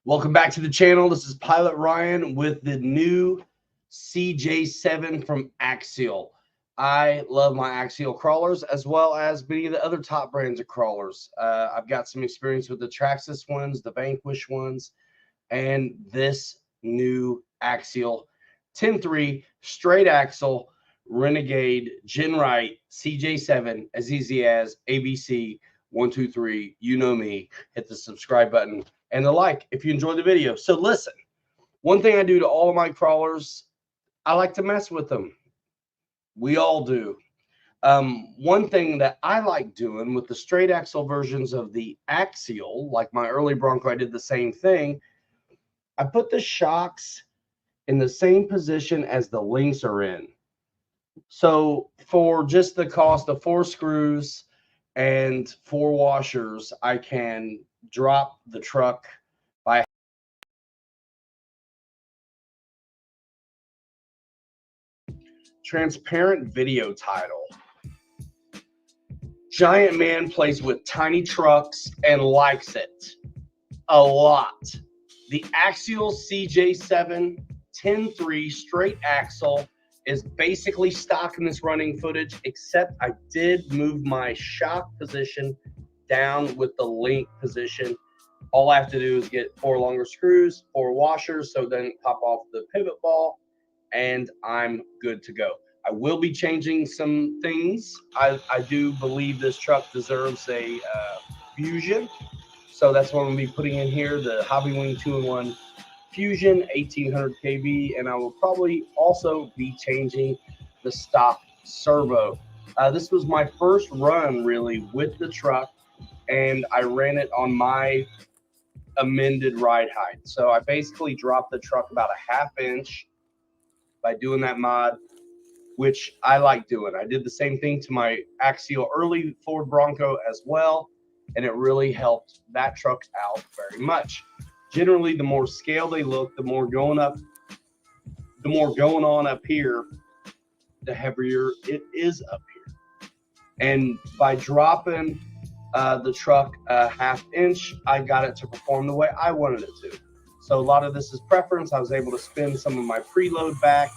Welcome back to the channel. This is Pilot Ryan with the new CJ7 from Axial. I love my Axial crawlers as well as many of the other top brands of crawlers. I've got some experience with the Traxxas ones, the Vanquish ones, and this new Axial 10.3 straight axle Renegade Genrite CJ7, as easy as ABC 123. You know me. Hit the subscribe button and the like if you enjoyed the video. So listen, one thing I do to all of my crawlers, I like to mess with them. We all do. One thing that I like doing with the straight axle versions of the Axial, like my early Bronco, I did the same thing. I put the shocks in the same position as the links are in. So for just the cost of 4 screws and 4 washers, I can drop the truck by transparent video title. Giant man plays with tiny trucks and likes it a lot. The Axial CJ7 10.3 straight axle is basically stock in this running footage, except I did move my shock position down with the link position. All I have to do is get 4 longer screws, 4 washers, so then pop off the pivot ball, and I'm good to go. I will be changing some things. I do believe this truck deserves a Fusion, so that's what I'm going to be putting in here, the Hobbywing 2-in-1 Fusion 1800 kV, and I will probably also be changing the stock servo. This was my first run really with the truck, and I ran it on my amended ride height. So I basically dropped the truck about a ½ inch by doing that mod, which I like doing. I did the same thing to my Axial early Ford Bronco as well, and it really helped that truck out very much. Generally, the more scale they look, the more going on up here, the heavier it is up here. And by dropping the truck a ½ inch, I got it to perform the way I wanted it to. So a lot of this is preference. I was able to spin some of my preload back,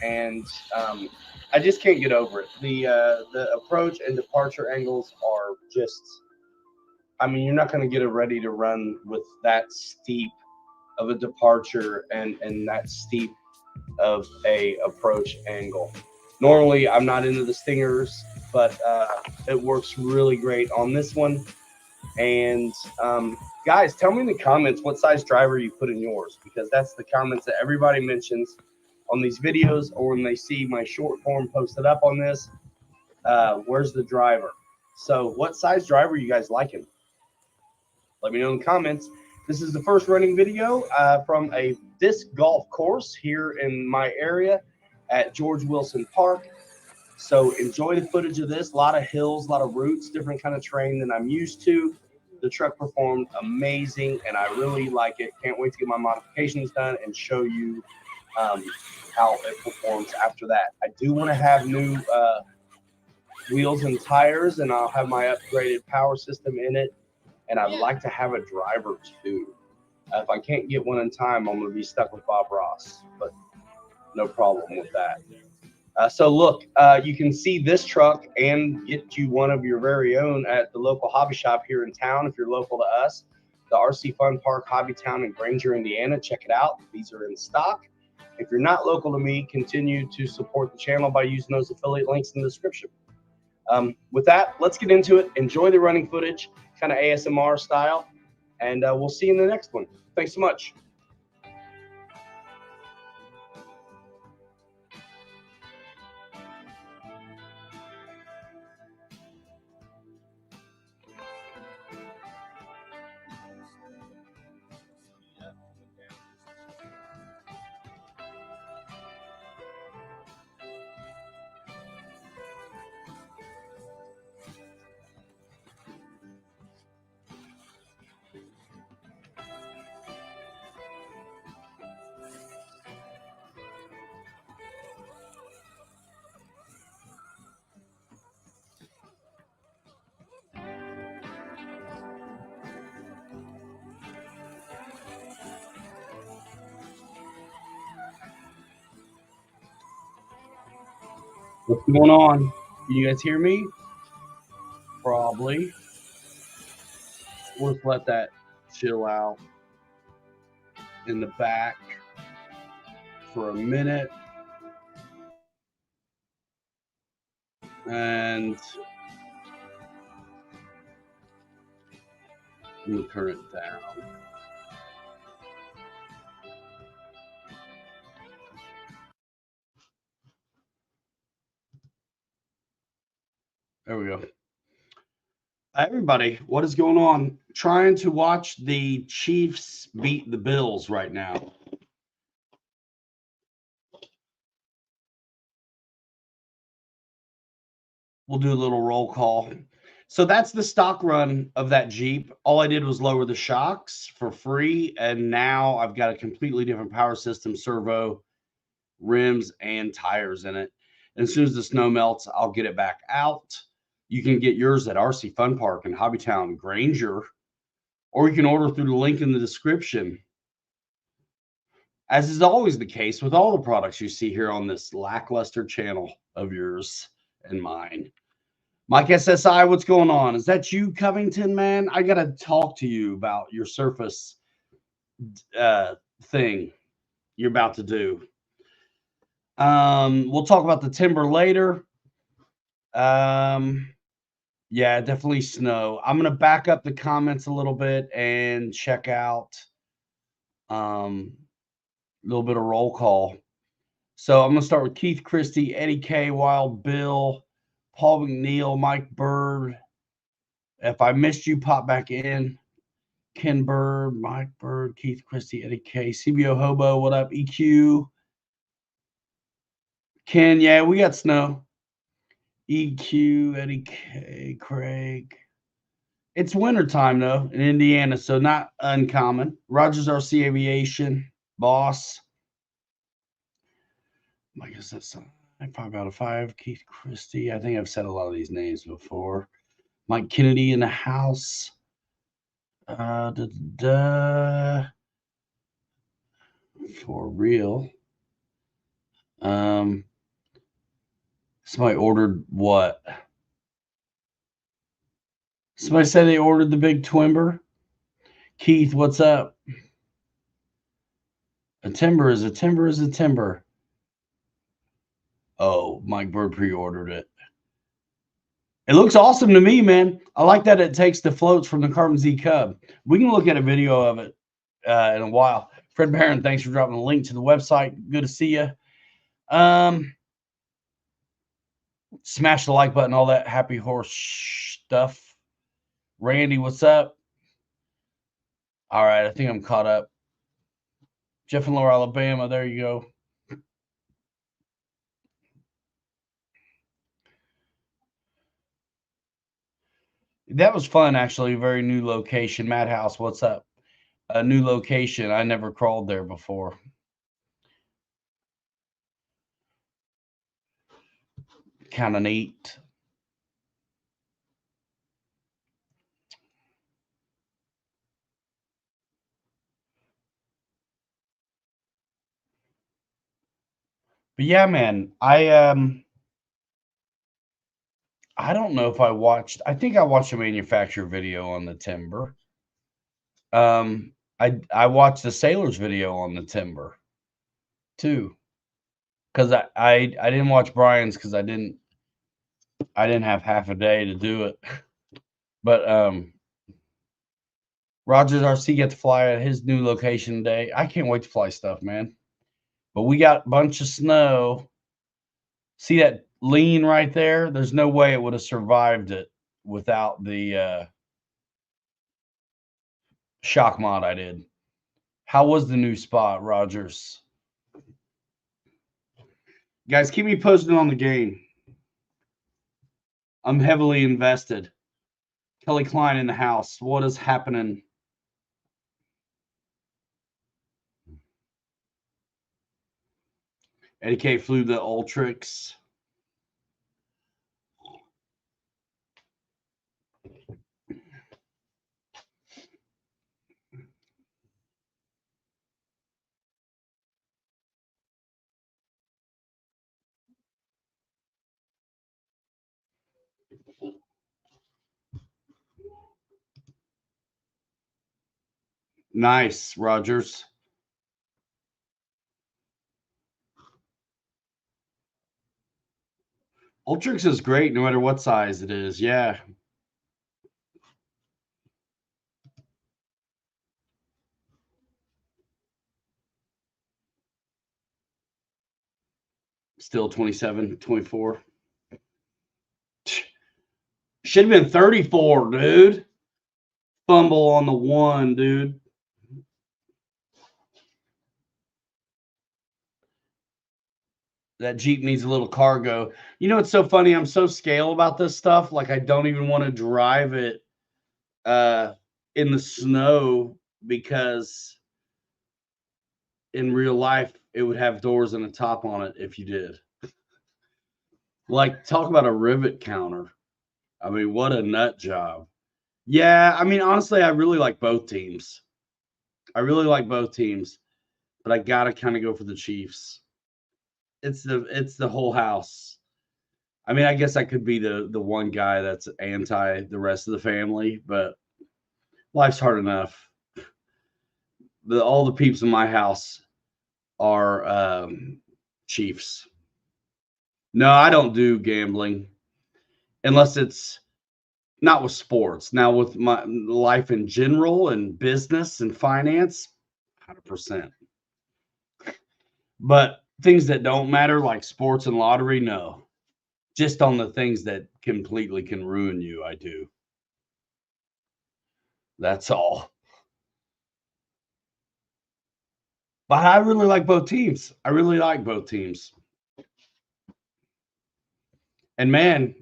and I just can't get over it. The approach and departure angles are just, I mean, you're not going to get it ready to run with that steep of a departure and that steep of a approach angle. Normally, I'm not into the stingers, but it works really great on this one. And guys, tell me in the comments what size driver you put in yours, because that's the comments that everybody mentions on these videos, or when they see my short form posted up on this. Where's the driver? So what size driver you guys liking? Let me know in the comments. This is the first running video from a disc golf course here in my area at George Wilson Park. So enjoy the footage of this. A lot of hills, a lot of roots, different kind of terrain than I'm used to. The truck performed amazing, and I really like it. Can't wait to get my modifications done and show you how it performs after that. I do want to have new wheels and tires, and I'll have my upgraded power system in it. And I'd like to have a driver too. If I can't get one in time, I'm going to be stuck with Bob Ross, but no problem with that. So look, you can see this truck and get you one of your very own at the local hobby shop here in town if you're local to us. The RC Fun Park Hobby Town in Granger, Indiana. Check it out. These are in stock. If you're not local to me, continue to support the channel by using those affiliate links in the description. With that, let's get into it. Enjoy the running footage, kind of ASMR style, and we'll see you in the next one. Thanks so much. What's going on? Can you guys hear me? Probably. Let's let that chill out in the back for a minute. And I'm going to turn it down. There we go. Everybody, what is going on? Trying to watch the Chiefs beat the Bills right now. We'll do a little roll call. So that's the stock run of that Jeep. All I did was lower the shocks for free, and now I've got a completely different power system, servo, rims, and tires in it. And as soon as the snow melts, I'll get it back out. You can get yours at RC Fun Park in Hobbytown, Granger, or you can order through the link in the description. As is always the case with all the products you see here on this lackluster channel of yours and mine. Mike SSI, what's going on? Is that you, Covington, man? I got to talk to you about your surface thing you're about to do. We'll talk about the timber later. Yeah, definitely snow. I'm going to back up the comments a little bit and check out a little bit of roll call. So I'm going to start with Keith Christie, Eddie K, Wild Bill, Paul McNeil, Mike Bird. If I missed you, pop back in. Ken Bird, Mike Bird, Keith Christie, Eddie K, CBO Hobo, what up? EQ. Ken, yeah, we got snow. EQ, Eddie K, Craig. It's wintertime, though, in Indiana, so not uncommon. Rogers RC Aviation, Boss. I guess that's 5 out of 5. Keith Christie. I think I've said a lot of these names before. Mike Kennedy in the house. For real. Somebody ordered what? Somebody said they ordered the big Twimber. Keith, what's up? A timber is a timber is a timber. Oh, Mike Bird pre-ordered it. It looks awesome to me, man. I like that it takes the floats from the Carbon Z Cub. We can look at a video of it in a while. Fred Barron, thanks for dropping the link to the website. Good to see you. Smash the like button, all that happy horse stuff. Randy, what's up? All right, I think I'm caught up. Jeff and Laura, Alabama. There you go. That was fun, actually. Very new location. Madhouse, what's up? A new location. I never crawled there before. Kind of neat. But yeah, man, I don't know if I watched. I think I watched a manufacturer video on the timber. I watched the Sailors video on the timber too, because I didn't watch Brian's because I didn't have half a day to do it. But Rogers RC get to fly at his new location today. I can't wait to fly stuff, man. But we got a bunch of snow. See that lean right there? There's no way it would have survived it without the shock mod I did. How was the new spot, Rogers? Guys, keep me posted on the game. I'm heavily invested. Kelly Klein in the house. What is happening? Eddie K flew the Ultrix. Nice, Rogers. Ultrix is great no matter what size it is. Yeah. Still 27, 24. Should have been 34, dude. Fumble on the 1, dude. That Jeep needs a little cargo. You know, it's so funny. I'm so scale about this stuff. Like, I don't even want to drive it in the snow because in real life, it would have doors and a top on it if you did. Like, talk about a rivet counter. I mean, what a nut job. Yeah, I mean, honestly, I really like both teams. But I gotta kind of go for the Chiefs. It's the whole house. I mean, I guess I could be the one guy that's anti the rest of the family, but life's hard enough. All the peeps in my house are Chiefs. No, I don't do gambling unless it's not with sports. Now with my life in general and business and finance, 100%. But things that don't matter like sports and lottery, no. Just on the things that completely can ruin you, I do. That's all. But I really like both teams. And man,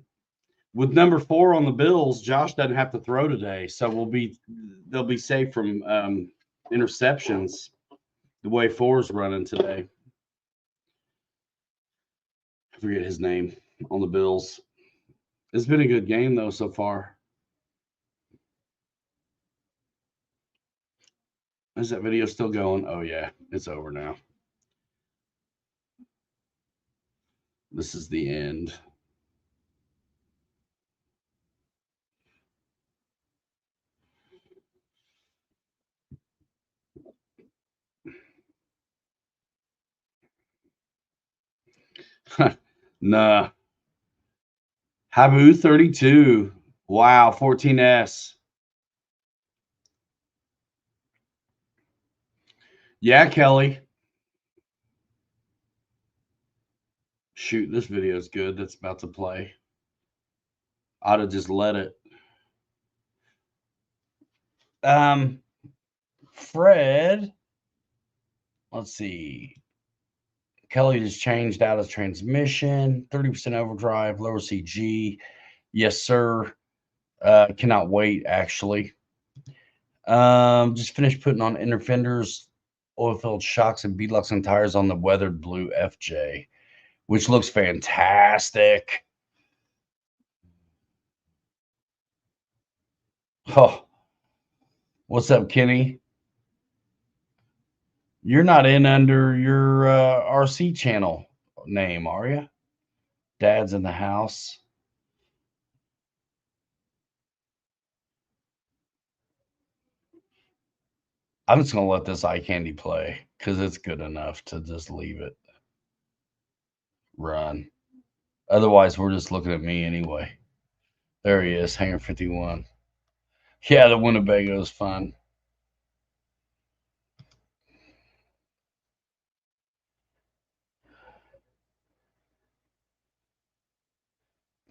with number 4 on the Bills, Josh doesn't have to throw today, so they'll be safe from interceptions the way 4's running today. I forget his name on the Bills. It's been a good game though so far. Is that video still going? Oh yeah, it's over now. This is the end. Nah. Habu 32. Wow, 14S. Yeah, Kelly. Shoot, this video is good. That's about to play. I'd have just let it. Fred. Let's see. Kelly just changed out his transmission. 30% overdrive, lower CG. Yes, sir. Cannot wait, actually. Just finished putting on inner fenders, oil-filled shocks, and beadlocks and tires on the weathered blue FJ, which looks fantastic. Oh, what's up, Kenny? You're not in under your RC channel name, are you? Dad's in the house. I'm just going to let this eye candy play because it's good enough to just leave it run. Otherwise, we're just looking at me anyway. There he is, Hangar 51. Yeah, the Winnebago is fun.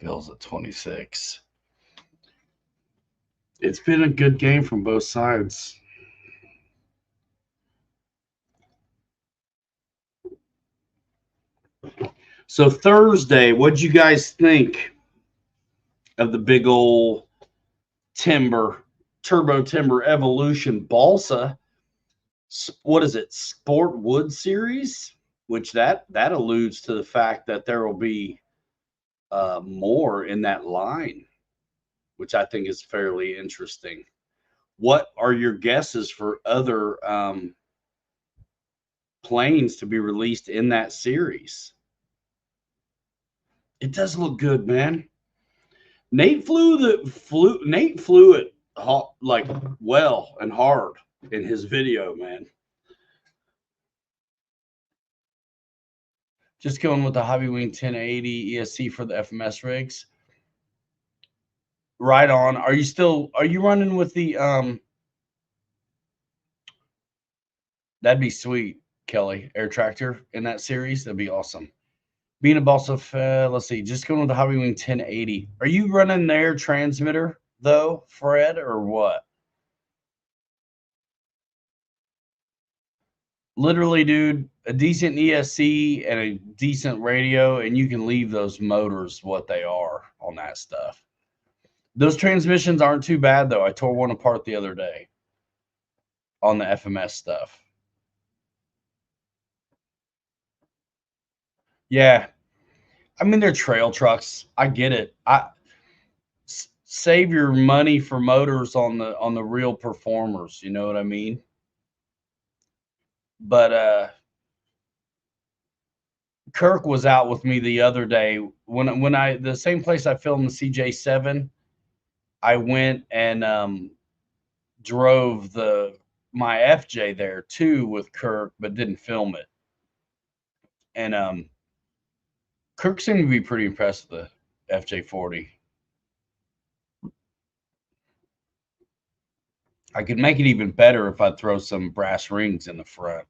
Bill's at 26. It's been a good game from both sides. So Thursday, what'd you guys think of the big old Turbo Timber Evolution Balsa? What is it? Sport Wood Series, which that alludes to the fact that there will be more in that line, which I think is fairly interesting. What are your guesses for other planes to be released in that series? It does look good, man. Nate flew it like well and hard. in his video, man. Just going with the Hobbywing 1080 ESC for the FMS rigs. Right on. Are you running with the that'd be sweet, Kelly, Air Tractor in that series? That'd be awesome. Being a boss of let's see, just going with the Hobbywing 1080. Are you running their transmitter though, Fred, or what? Literally, dude, a decent ESC and a decent radio, and you can leave those motors what they are on that stuff. Those transmissions aren't too bad, though. I tore one apart the other day on the FMS stuff. Yeah. I mean, they're trail trucks. I get it. Save your money for motors on the real performers. You know what I mean? But Kirk was out with me the other day when I the same place I filmed the CJ7. I went and drove my FJ there too with Kirk, but didn't film it. And Kirk seemed to be pretty impressed with the FJ40. I could make it even better if I throw some brass rings in the front.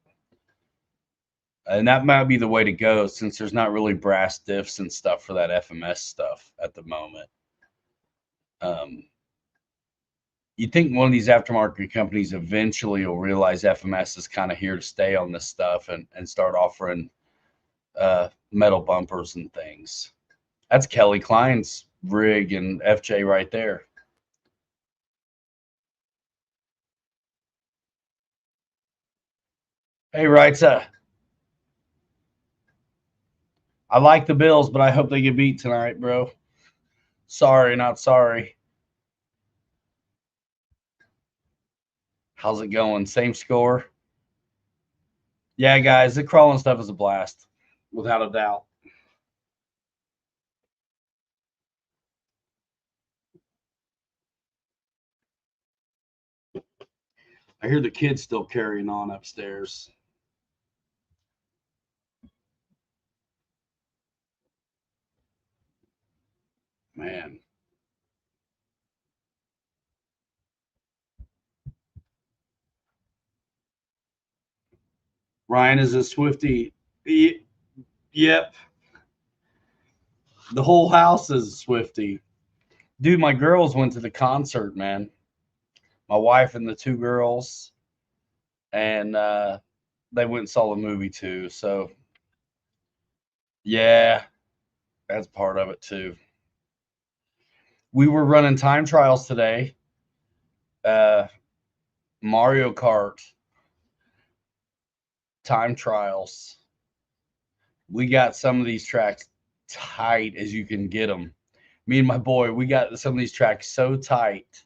And that might be the way to go since there's not really brass diffs and stuff for that FMS stuff at the moment. You'd think one of these aftermarket companies eventually will realize FMS is kind of here to stay on this stuff and start offering metal bumpers and things. That's Kelly Klein's rig and FJ right there. Hey, Wrightsa. I like the Bills, but I hope they get beat tonight, bro. Sorry, not sorry. How's it going? Same score? Yeah, guys, the crawling stuff is a blast, without a doubt. I hear the kids still carrying on upstairs. Man. Ryan is a Swiftie. Yep. The whole house is a Swiftie. Dude, my girls went to the concert, man. My wife and the two girls. And they went and saw the movie too. So, yeah, that's part of it too. We were running time trials today. Mario Kart time trials. We got some of these tracks tight as you can get them. Me and my boy, we got some of these tracks so tight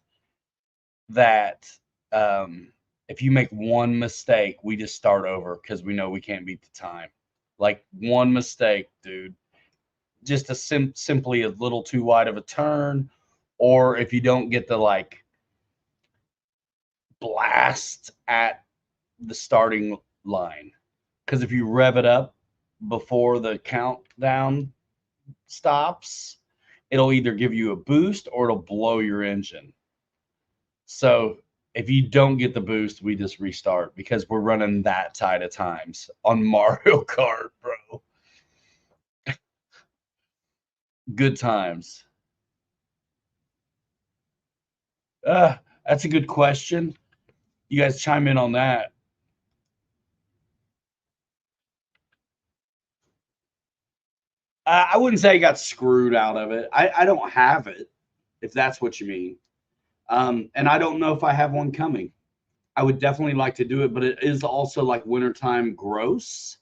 that if you make one mistake, we just start over because we know we can't beat the time. Like one mistake, dude, just simply a little too wide of a turn, or if you don't get the like blast at the starting line, because if you rev it up before the countdown stops, it'll either give you a boost or it'll blow your engine. So if you don't get the boost, we just restart because we're running that tight of times on Mario Kart, bro. Good times. That's a good question. You guys chime in on that. I wouldn't say I got screwed out of it. I don't have it, if that's what you mean. And I don't know if I have one coming. I would definitely like to do it, but it is also like wintertime gross.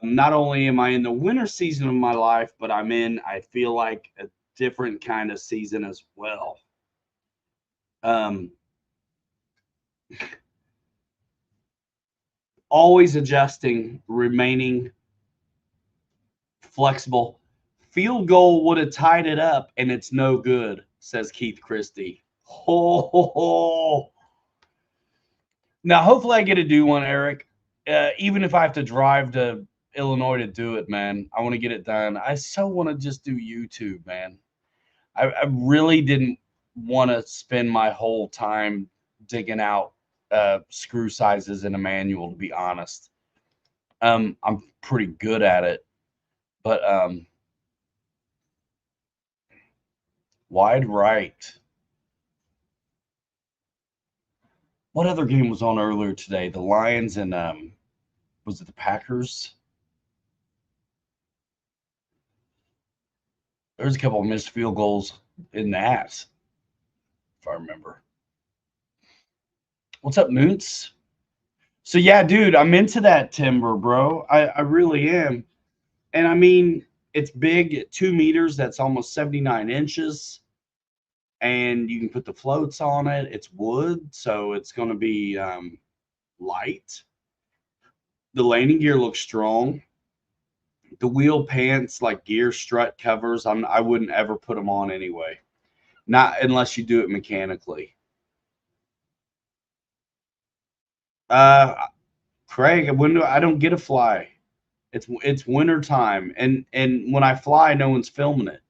Not only am I in the winter season of my life, but I feel like a different kind of season as well. Always adjusting, remaining flexible. Field goal would have tied it up, and it's no good, says Keith Christie. Oh, Now, hopefully, I get to do one, Eric. Even if I have to drive to Illinois to do it, man, I want to get it done. I so want to just do YouTube, man. I really didn't want to spend my whole time digging out screw sizes in a manual, to be honest. I'm pretty good at it, but wide right. What other game was on earlier today? The Lions and was it the Packers? There's a couple of missed field goals in that, if I remember. What's up, Moons? So yeah, dude, I'm into that timber, bro. I really am. And I mean, it's big at 2 meters. That's almost 79 inches. And you can put the floats on it. It's wood, so it's going to be light. The landing gear looks strong. The wheel pants, like gear strut covers, I wouldn't ever put them on anyway. Not unless you do it mechanically. Craig, I don't get to fly. It's winter time, and when I fly, no one's filming it.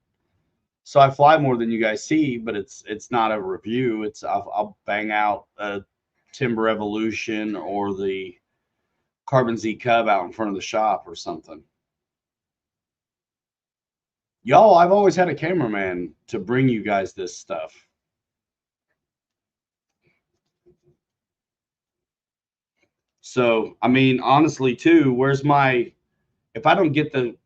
So I fly more than you guys see, but it's not a review. I'll bang out a Timber Evolution or the Carbon Z Cub out in front of the shop or something. Y'all, I've always had a cameraman to bring you guys this stuff. So, I mean, honestly, too, if I don't get the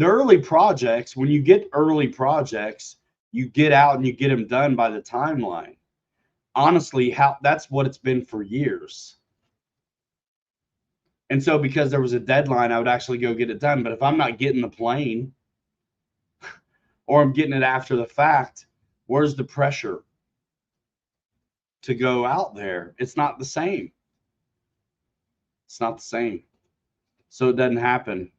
early projects, when you get early projects, you get out and you get them done by the timeline. Honestly, that's what it's been for years. And so because there was a deadline, I would actually go get it done. But if I'm not getting the plane or I'm getting it after the fact, where's the pressure to go out there? It's not the same. It's not the same. So it doesn't happen.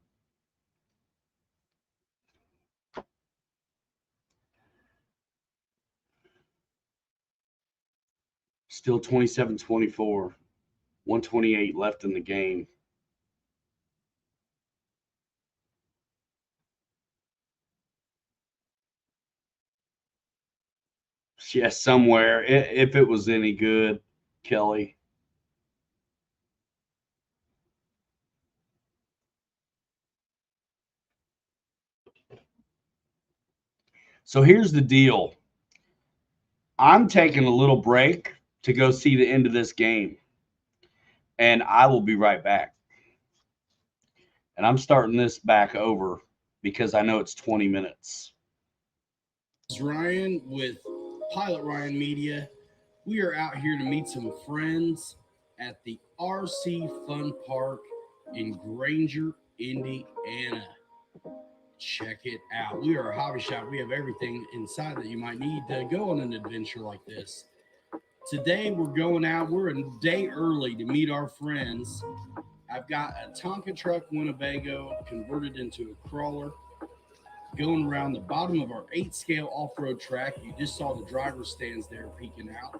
Still 27-24, 128 left in the game. Yeah, somewhere. If it was any good, Kelly. So here's the deal. I'm taking a little break to go see the end of this game. And I will be right back. And I'm starting this back over because I know it's 20 minutes. This is Ryan with Pilot Ryan Media. We are out here to meet some friends at the RC Fun Park in Granger, Indiana. Check it out. We are a hobby shop. We have everything inside that you might need to go on an adventure like this. Today we're going out. We're a day early to meet our friends. I've got a Tonka truck Winnebago converted into a crawler going around the bottom of our 8 scale off-road track. You just saw the driver stands there peeking out,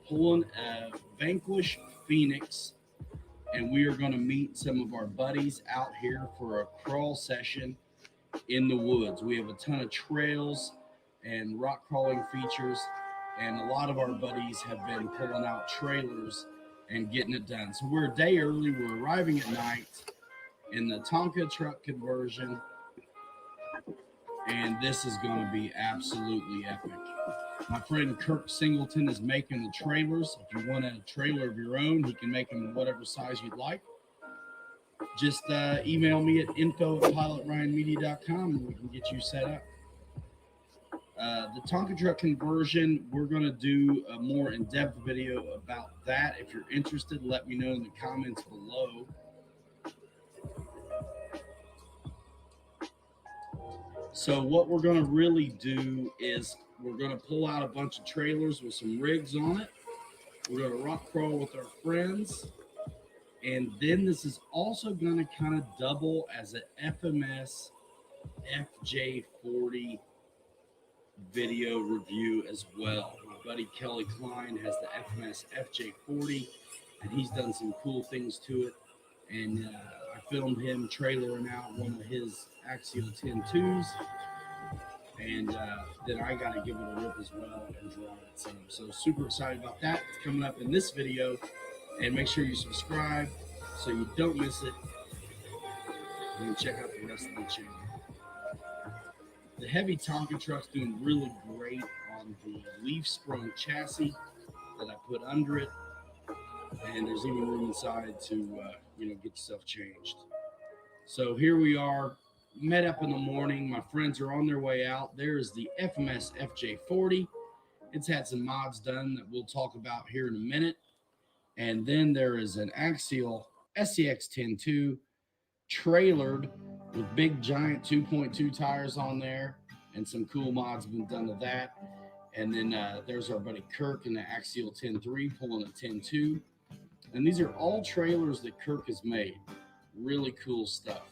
pulling a Vanquish Phoenix, and we are going to meet some of our buddies out here for a crawl session in the woods. We have a ton of trails and rock crawling features, and a lot of our buddies have been pulling out trailers and getting it done. So we're a day early. We're arriving at night in the Tonka truck conversion, and this is going to be absolutely epic. My friend Kirk Singleton is making the trailers. If you want a trailer of your own, he can make them whatever size you'd like. Just email me at info@pilotryanmedia.com and we can get you set up. The Tonka truck conversion, we're going to do a more in-depth video about that. If you're interested, let me know in the comments below. So what we're going to really do is we're going to pull out a bunch of trailers with some rigs on it. We're going to rock crawl with our friends. And then this is also going to kind of double as an FMS FJ40 video review as well. My buddy Kelly Klein has the FMS FJ40. and he's done some cool things to it. And I filmed him trailering out one of his Axial 10.2s, and then I got to give it a rip as well and draw it some. So super excited about that. It's coming up in this video, and make sure you subscribe so you don't miss it. And check out the rest of the channel. The heavy Tonka truck's doing really great on the leaf sprung chassis that I put under it, and there's even room inside to get stuff changed. So here we are, met up in the morning. My friends are on their way out. There's the FMS FJ40. It's had some mods done that we'll talk about here in a minute. And then there is an Axial SCX 10.2 trailered with big giant 2.2 tires on there, and some cool mods been done to that. And then there's our buddy Kirk in the Axial 10.3 pulling a 10.2. And these are all trailers that Kirk has made. Really cool stuff.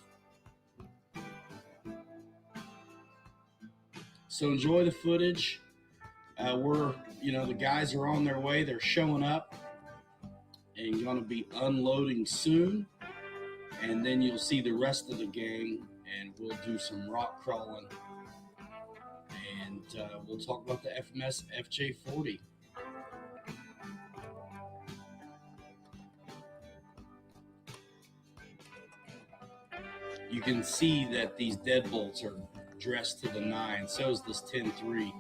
So enjoy the footage. The guys are on their way. They're showing up and going to be unloading soon. And then you'll see the rest of the gang, and we'll do some rock crawling. And we'll talk about the FMS FJ40. You can see that these deadbolts are dressed to the nine. So is this 10.3.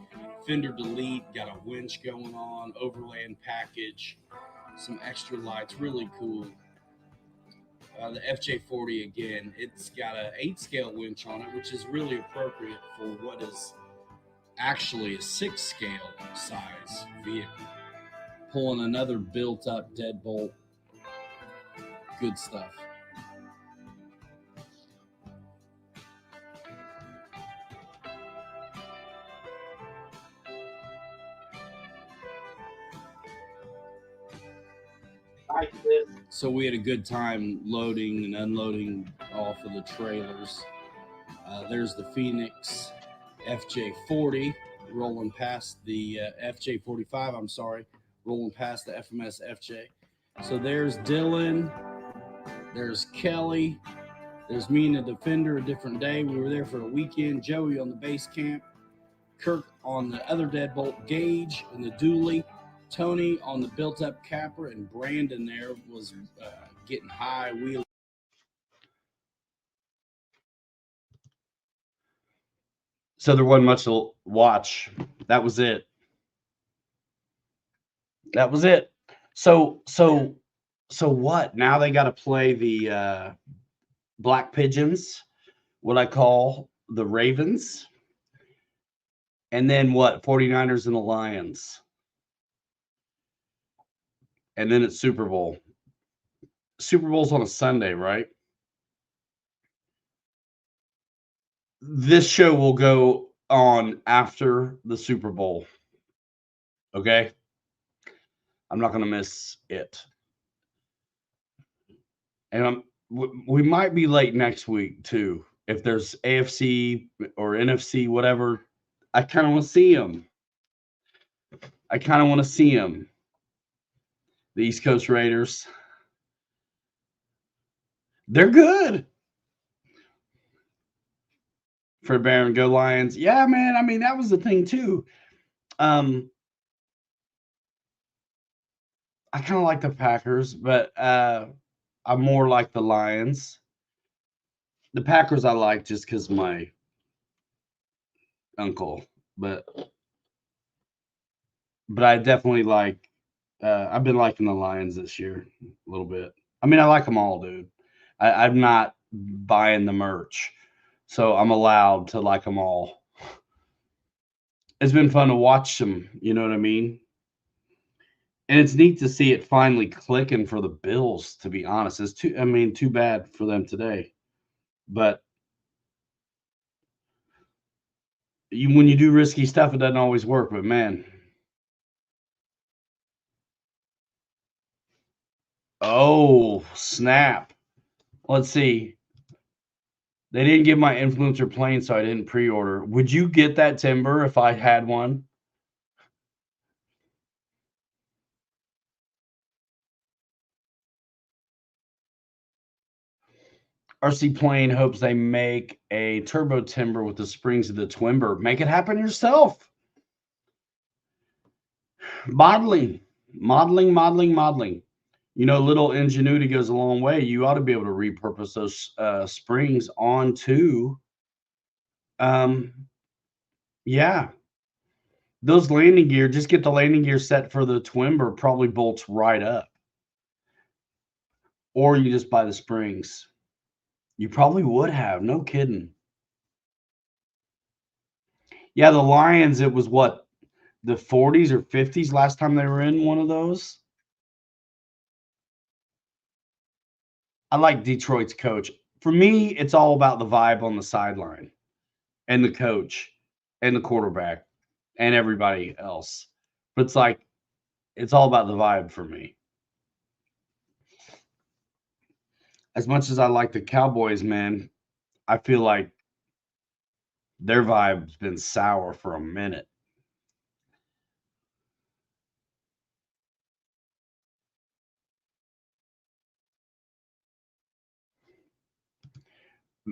Fender delete, got a winch going on, overland package, some extra lights, really cool. The FJ40, again, it's got an 8-scale winch on it, which is really appropriate for what is actually a 6-scale size vehicle. Pulling another built-up deadbolt. Good stuff. So we had a good time loading and unloading off of the trailers. There's the Phoenix FJ40 rolling past the FJ45, I'm sorry, rolling past the FMS FJ. So there's Dylan, there's Kelly, there's me and the Defender, a different day. We were there for a weekend. Joey on the base camp, Kirk on the other deadbolt, Gage and the dually, Tony on the built-up capper, and Brandon there was getting high wheeling. So there wasn't much to watch. That was it. That was it. So what? Now they got to play the Black Pigeons, what I call the Ravens, and then what? 49ers and the Lions. And then it's Super Bowl. Super Bowl's on a Sunday, right? This show will go on after the Super Bowl. Okay? I'm not going to miss it. And we might be late next week, too. If there's AFC or NFC, whatever, I kind of want to see them. The East Coast Raiders. They're good. Fred Barron, go Lions. Yeah, man. I mean, that was the thing, too. I kind of like the Packers, but I'm more like the Lions. The Packers I like just because my uncle. But I definitely like I've been liking the Lions this year a little bit. I mean, I like them all, dude. I'm not buying the merch, so I'm allowed to like them all. It's been fun to watch them, you know what I mean? And it's neat to see it finally clicking for the Bills, to be honest. It's too bad for them today. But when you do risky stuff, it doesn't always work, but man. Oh, snap. Let's see. They didn't give my influencer plane, so I didn't pre-order. Would you get that timber if I had one? RC Plane hopes they make a turbo timber with the springs of the Twimber. Make it happen yourself. Modeling. You know, little ingenuity goes a long way. You ought to be able to repurpose those springs onto, yeah, those landing gear. Just get the landing gear set for the Twimber, probably bolts right up. Or you just buy the springs. You probably would have, no kidding. Yeah, the Lions, it was what, the 40s or 50s last time they were in one of those? I like Detroit's coach. For me, it's all about the vibe on the sideline and the coach and the quarterback and everybody else. But it's like, it's all about the vibe for me. As much as I like the Cowboys, man, I feel like their vibe's been sour for a minute.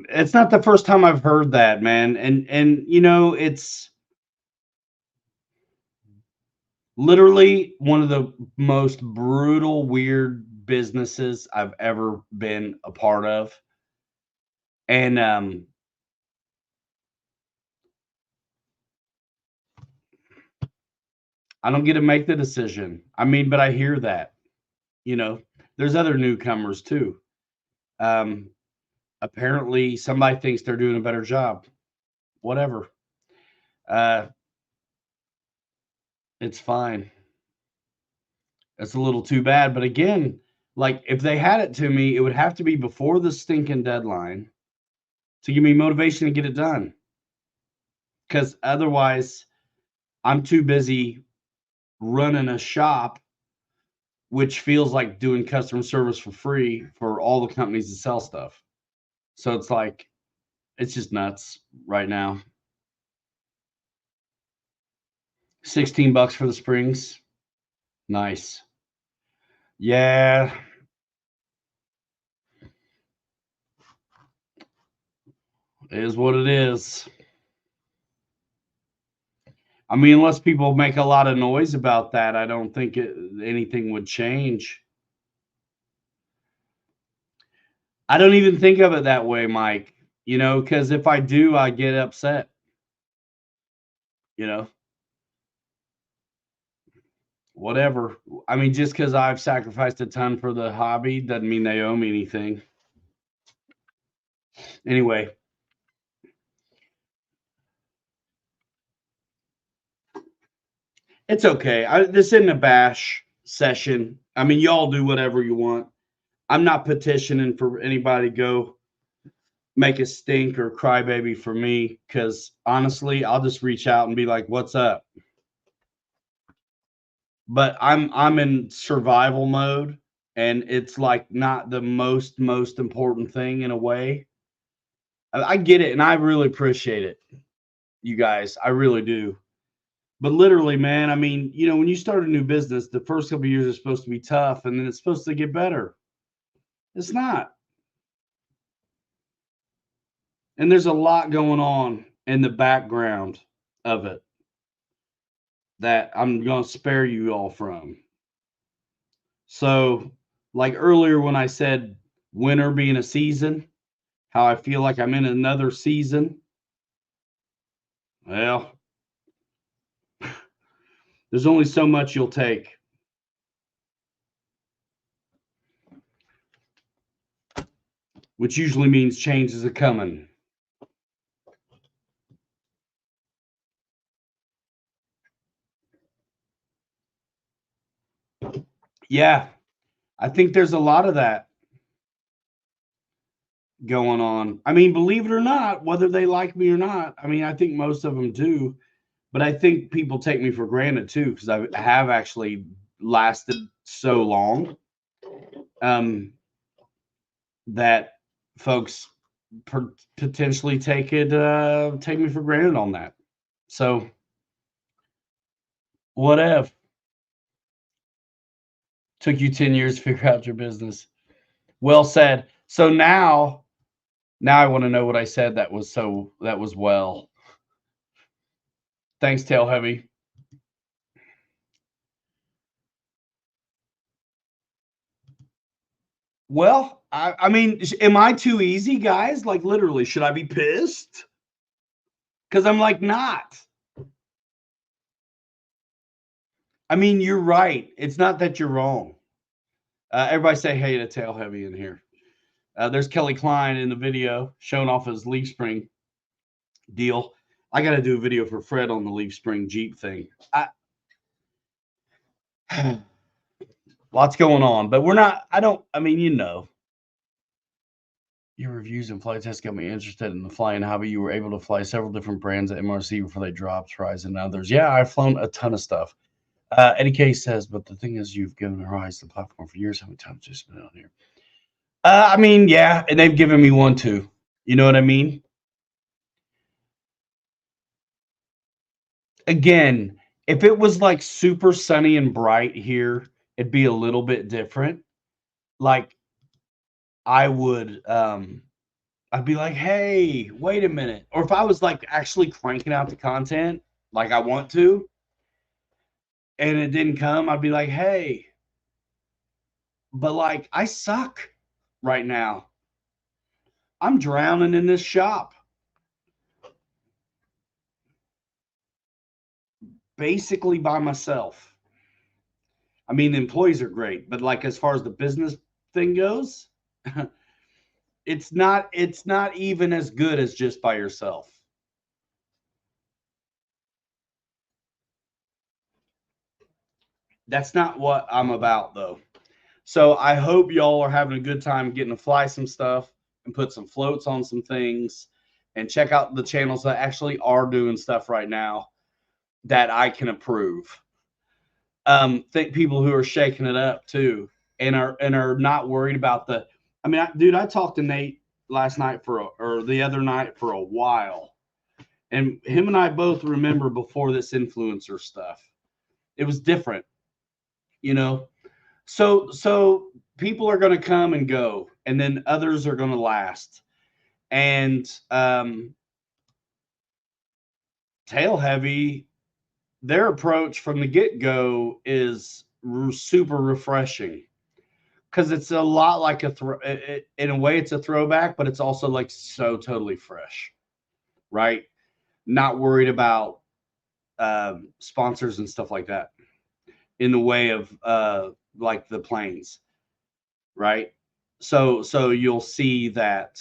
It's not the first time I've heard that, man. And you know, it's literally one of the most brutal, weird businesses I've ever been a part of. And I don't get to make the decision. I mean, but I hear that. You know, there's other newcomers too. Apparently somebody thinks they're doing a better job. Whatever. It's fine. It's a little too bad. But again, like if they had it to me, it would have to be before the stinking deadline to give me motivation to get it done. Because otherwise, I'm too busy running a shop, which feels like doing customer service for free for all the companies that sell stuff. So it's like, it's just nuts right now. $16 for the springs. Nice. Yeah. It is what it is. I mean, unless people make a lot of noise about that, I don't think anything would change. I don't even think of it that way, Mike, you know, because if I do, I get upset, you know, whatever. I mean, just because I've sacrificed a ton for the hobby doesn't mean they owe me anything. Anyway. It's okay. This isn't a bash session. I mean, y'all do whatever you want. I'm not petitioning for anybody to go make a stink or crybaby for me because honestly, I'll just reach out and be like, "What's up?" But I'm in survival mode, and it's like not the most important thing in a way. I get it, and I really appreciate it, you guys. I really do. But literally, man, I mean, you know, when you start a new business, the first couple of years are supposed to be tough, and then it's supposed to get better. It's not. And there's a lot going on in the background of it that I'm going to spare you all from. So, like earlier when I said winter being a season, how I feel like I'm in another season. Well, there's only so much you'll take. Which usually means change is a coming. Yeah, I think there's a lot of that going on. I mean, believe it or not, whether they like me or not, I mean, I think most of them do, but I think people take me for granted too because I have actually lasted so long that folks potentially take me for granted on that. So whatever. Took you 10 years to figure out your business. Well said. So now Now I want to know what I said that was well. Thanks, Tail Heavy. Well, I mean, am I too easy, guys? Like, literally, should I be pissed? Because I'm like, not. I mean, you're right. It's not that you're wrong. Everybody say hey to Tail Heavy in here. There's Kelly Klein in the video showing off his leaf spring deal. I got to do a video for Fred on the leaf spring Jeep thing. Lots going on, but we're not. I mean, you know. Your reviews and flight tests got me interested in the flying hobby. You were able to fly several different brands at MRC before they dropped, Horizon and others. Yeah, I've flown a ton of stuff. Eddie K says, but the thing is, you've given Horizon the platform for years. How many times have you been on here? I mean, yeah, and they've given me one too. You know what I mean? Again, if it was like super sunny and bright here, it'd be a little bit different. Like, I would I'd be like, hey, wait a minute. Or if I was like actually cranking out the content like I want to, and it didn't come, I'd be like, hey, but like I suck right now. I'm drowning in this shop. Basically by myself. I mean, the employees are great, but like as far as the business thing goes, it's not even as good as just by yourself. That's not what I'm about though. So I hope y'all are having a good time getting to fly some stuff and put some floats on some things and check out the channels that actually are doing stuff right now that I can approve. Think people who are shaking it up too and are not worried about the. I mean, dude, I talked to Nate last night or the other night for a while, and him and I both remember before this influencer stuff, it was different, you know. So people are going to come and go, and then others are going to last. And Tail Heavy, their approach from the get-go is super refreshing because it's a lot like in a way it's a throwback, but it's also like so totally fresh, right? Not worried about sponsors and stuff like that in the way of like the planes, right? So you'll see that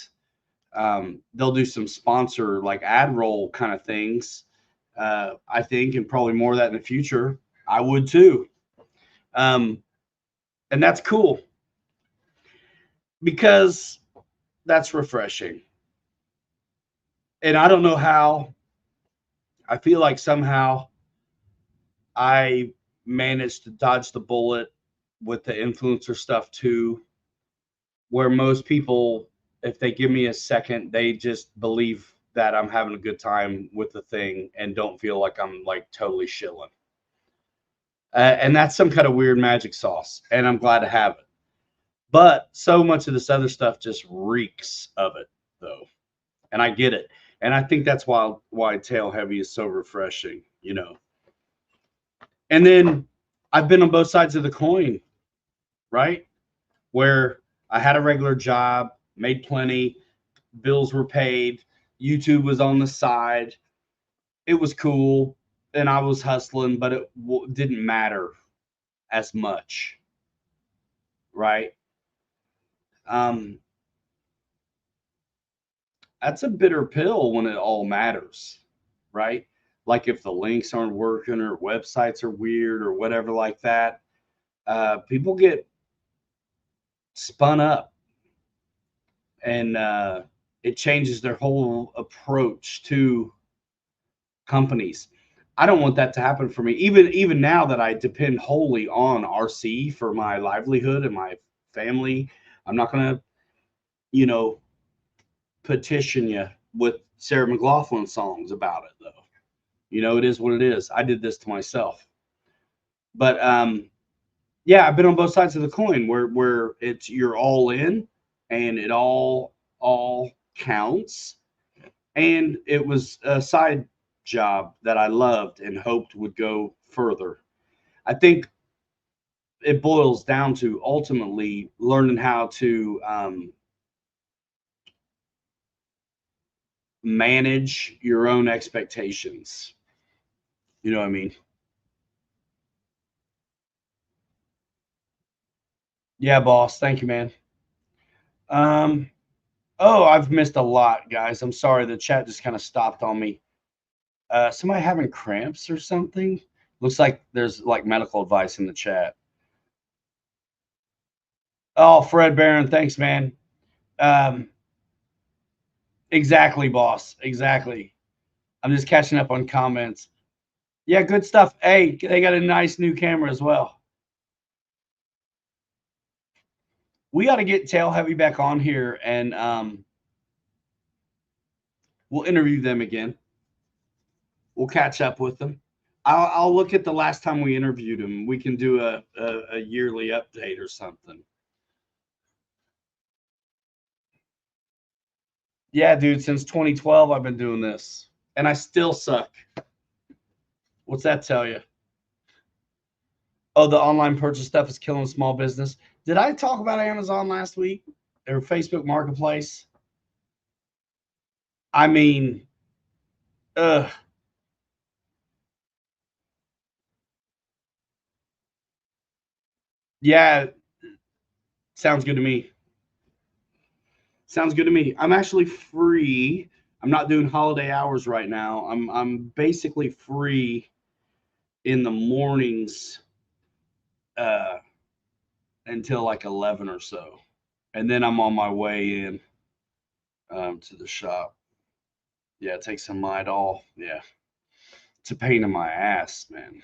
they'll do some sponsor like ad roll kind of things, I think, and probably more of that in the future. I would too. And that's cool because that's refreshing. And I don't know how. I feel like somehow I managed to dodge the bullet with the influencer stuff too, where most people, if they give me a second, they just believe that I'm having a good time with the thing and don't feel like I'm like totally shilling. And that's some kind of weird magic sauce, and I'm glad to have it. But so much of this other stuff just reeks of it, though, and I get it. And I think that's why Tail Heavy is so refreshing, you know. And then I've been on both sides of the coin, right? Where I had a regular job, made plenty, bills were paid, YouTube was on the side. It was cool, and I was hustling, but it didn't matter as much, right? That's a bitter pill when it all matters, right? Like if the links aren't working or websites are weird or whatever like that, people get spun up, and it changes their whole approach to companies. I don't want that to happen for me. Even now that I depend wholly on RC for my livelihood and my family, I'm not gonna, you know, petition you with Sarah McLachlan songs about it though. You know, it is what it is. I did this to myself. But yeah, I've been on both sides of the coin where it's you're all in and it all counts. And it was a side job that I loved and hoped would go further. I think it boils down to ultimately learning how to manage your own expectations. You know what I mean? Yeah, boss. Thank you, man. Um, oh, I've missed a lot, guys. I'm sorry. The chat just kind of stopped on me. Somebody having cramps or something? Looks like there's like medical advice in the chat. Oh, Fred Barron, thanks, man. Exactly, boss. Exactly. I'm just catching up on comments. Yeah, good stuff. Hey, they got a nice new camera as well. We got to get Tail Heavy back on here, and we'll interview them again. We'll catch up with them. I'll look at the last time we interviewed them. We can do a yearly update or something. Yeah, dude, since 2012, I've been doing this, and I still suck. What's that tell you? Oh, the online purchase stuff is killing small business. Did I talk about Amazon last week or Facebook Marketplace? I mean, ugh. Yeah, sounds good to me. Sounds good to me. I'm actually free. I'm not doing holiday hours right now. I'm basically free in the mornings until like 11 or so, and then I'm on my way in to the shop. Yeah, take some Midol. Yeah, it's a pain in my ass, man.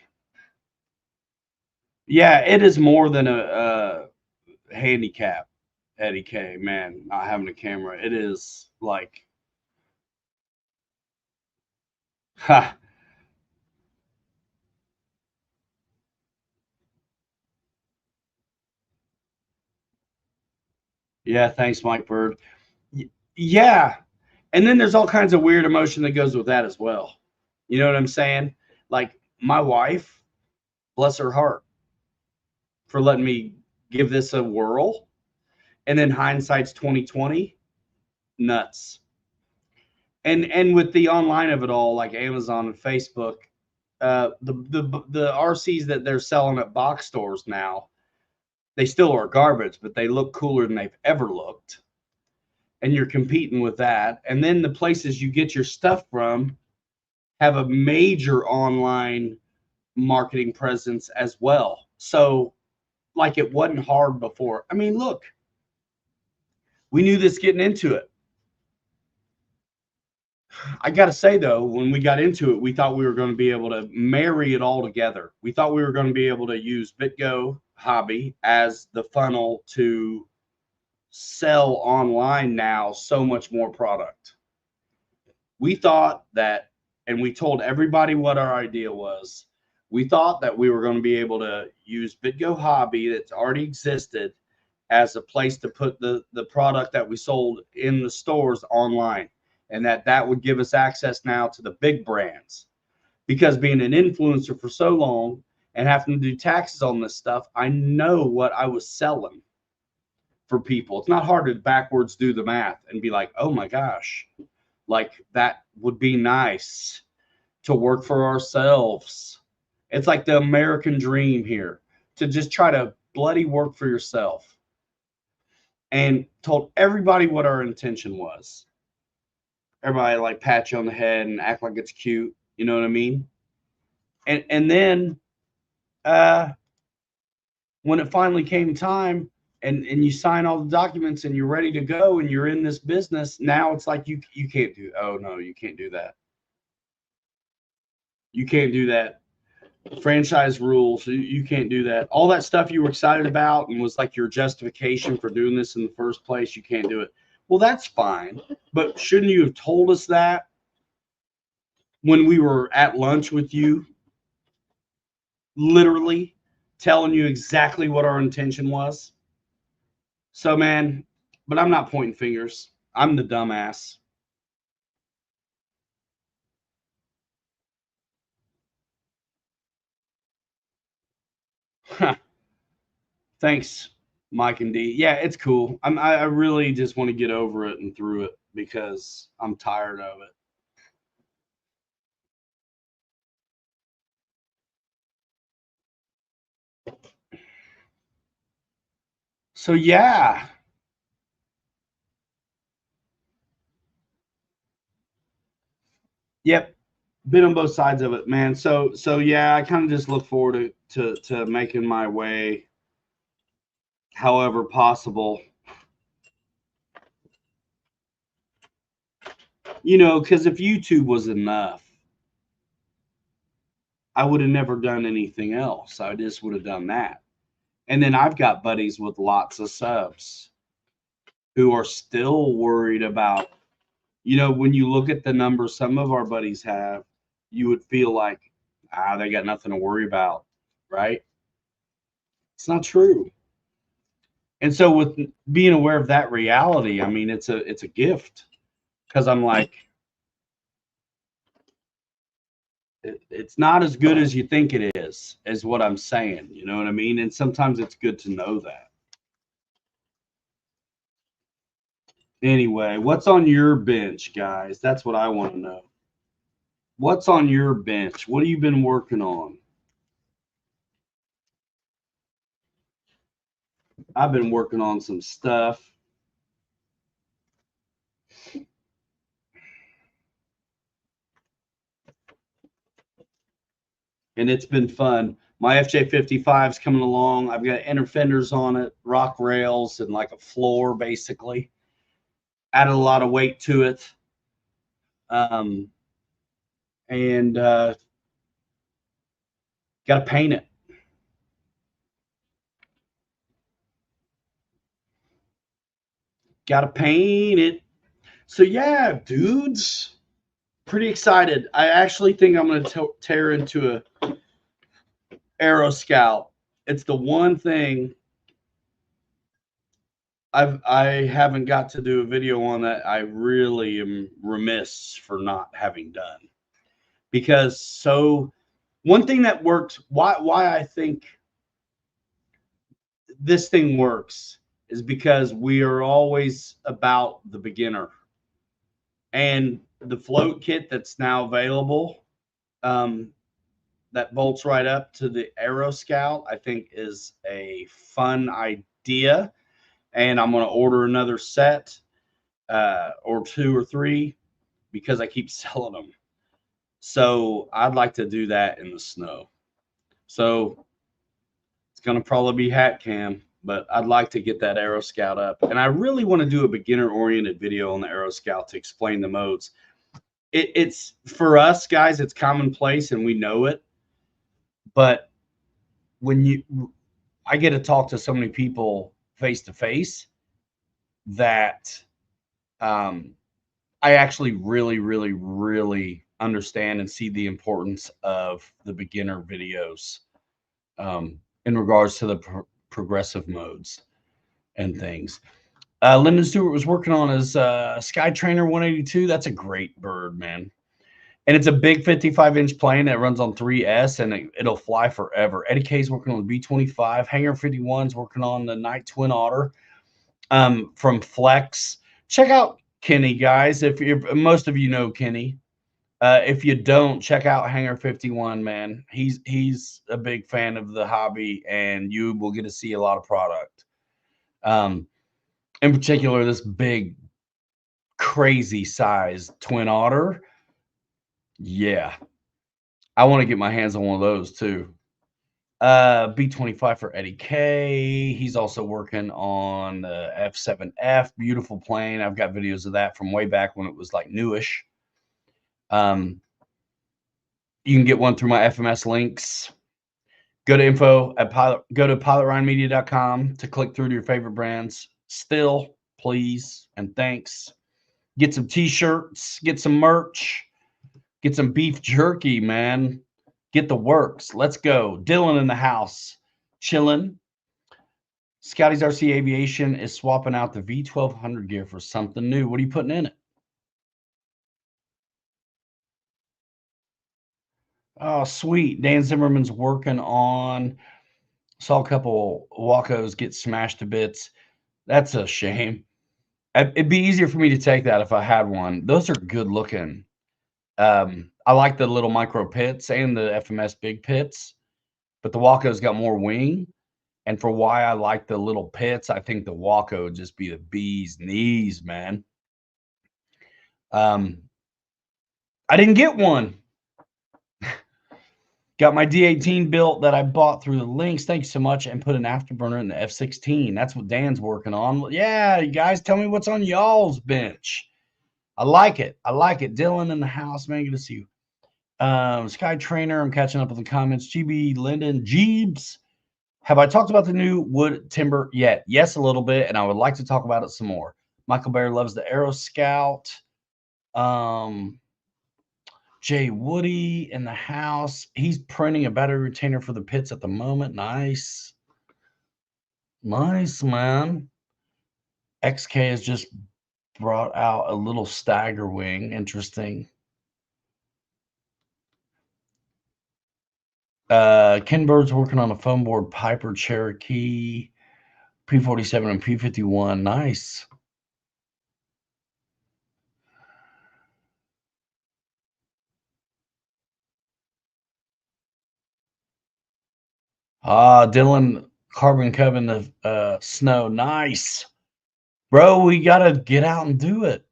Yeah, it is more than a handicap, Eddie K. Man, not having a camera, it is like, ha. Yeah, thanks, Mike Bird. Yeah, and then there's all kinds of weird emotion that goes with that as well. You know what I'm saying? Like my wife, bless her heart, for letting me give this a whirl, and then hindsight's 2020, nuts. And with the online of it all, like Amazon and Facebook, the RCs that they're selling at box stores now, they still are garbage, but they look cooler than they've ever looked. And you're competing with that. And then the places you get your stuff from have a major online marketing presence as well. So, like, it wasn't hard before. I mean, look, we knew this getting into it. I got to say, though, when we got into it, we thought we were going to be able to marry it all together. We thought we were going to be able to use BitGo Hobby as the funnel to sell online now so much more product. We thought that, and we told everybody what our idea was. We thought that we were going to be able to use BitGo Hobby that's already existed as a place to put the product that we sold in the stores online, and that would give us access now to the big brands. Because being an influencer for so long and having to do taxes on this stuff, I know what I was selling for people. It's not hard to backwards do the math and be like, oh my gosh, like that would be nice to work for ourselves. It's like the American dream here, to just try to bloody work for yourself. And told everybody what our intention was. Everybody like pat you on the head and act like it's cute. You know what I mean? And then when it finally came time and you sign all the documents and you're ready to go and you're in this business, now it's like you can't do, oh no, you can't do that. You can't do that. Franchise rules, you can't do that. All that stuff you were excited about and was like your justification for doing this in the first place, you can't do it. Well, that's fine, but shouldn't you have told us that when we were at lunch with you, literally telling you exactly what our intention was? So, man, but I'm not pointing fingers. I'm the dumbass. Thanks, Mike and D. Yeah, it's cool. I really just want to get over it and through it because I'm tired of it. So yeah. Yep. Been on both sides of it, man. So yeah, I kind of just look forward to making my way however possible. You know, because if YouTube was enough, I would have never done anything else. I just would have done that. And then I've got buddies with lots of subs who are still worried about, you know, when you look at the numbers some of our buddies have, you would feel like, they got nothing to worry about, right? It's not true. And so with being aware of that reality, I mean, it's a gift because I'm like, it's not as good as you think it is what I'm saying. You know what I mean? And sometimes it's good to know that. Anyway, what's on your bench, guys? That's what I want to know. What's on your bench? What have you been working on? I've been working on some stuff. And it's been fun. My FJ55 is coming along. I've got inner fenders on it, rock rails, and like a floor, basically. Added a lot of weight to it. And got to paint it. Got to paint it. So yeah, dudes, pretty excited. I actually think I'm going to tear into a Aero Scout. It's the one thing I haven't got to do a video on that I really am remiss for not having done. Because one thing that worked, why I think this thing works is because we are always about the beginner. And the float kit that's now available, that bolts right up to the Aero Scout, I think is a fun idea. And I'm going to order another set or 2 or 3 because I keep selling them. So I'd like to do that in the snow. So it's going to probably be hat cam, but I'd like to get that Aero Scout up. And I really want to do a beginner oriented video on the Aero Scout to explain the modes. It's for us guys, it's commonplace and we know it. But when I get to talk to so many people face to face that I actually really, really, really understand and see the importance of the beginner videos in regards to the progressive modes and things. Lyndon Stewart was working on his Sky Trainer 182. That's a great bird, man. And it's a big 55-inch plane that runs on 3S, and it'll fly forever. Eddie K's working on the B-25. Hangar 51's working on the Night Twin Otter from Flex. Check out Kenny, guys. If most of you know Kenny. If you don't, check out Hangar 51, man. He's a big fan of the hobby, and you will get to see a lot of product. In particular, this big, crazy size Twin Otter. Yeah, I want to get my hands on one of those too. B-25 for Eddie K. He's also working on the F7F. Beautiful plane. I've got videos of that from way back when it was like newish. You can get one through my FMS links. Go to pilotryanmedia.com to click through to your favorite brands. Still, please, and thanks. Get some t-shirts, get some merch, get some beef jerky, man. Get the works. Let's go. Dylan in the house, chilling. Scotty's RC Aviation is swapping out the V1200 gear for something new. What are you putting in it? Oh, sweet. Dan Zimmerman's working on. Saw a couple Wacos get smashed to bits. That's a shame. It'd be easier for me to take that if I had one. Those are good looking. I like the little micro pits and the FMS big pits, but the Waco's got more wing. And for why I like the little pits, I think the Waco would just be the bee's knees, man. I didn't get one. Got my D18 built that I bought through the links. Thanks so much. And put an afterburner in the F16. That's what Dan's working on. Yeah, you guys tell me what's on y'all's bench. I like it. I like it. Dylan in the house, man. Good to see you. Sky Trainer, I'm catching up with the comments. GB Linden, Jeebs. Have I talked about the new wood timber yet? Yes, a little bit, and I would like to talk about it some more. Michael Bear loves the Aero Scout. Jay Woody in the house. He's printing a battery retainer for the pits at the moment. Nice. Nice, man. XK has just brought out a little stagger wing. Interesting. Ken Bird's working on a foam board Piper Cherokee P47 and P51. Nice. Dylan Carbon Cub in the snow. Nice. Bro, we got to get out and do it.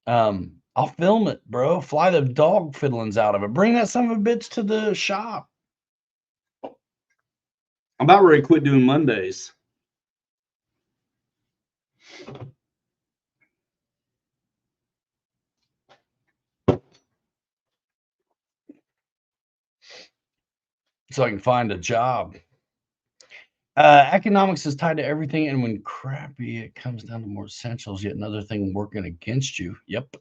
I'll film it, bro. Fly the dog fiddlings out of it. Bring that son of a bitch to the shop. I'm about ready to quit doing Mondays. So I can find a job. Economics is tied to everything, and when crappy, it comes down to more essentials. Yet another thing working against you. Yep.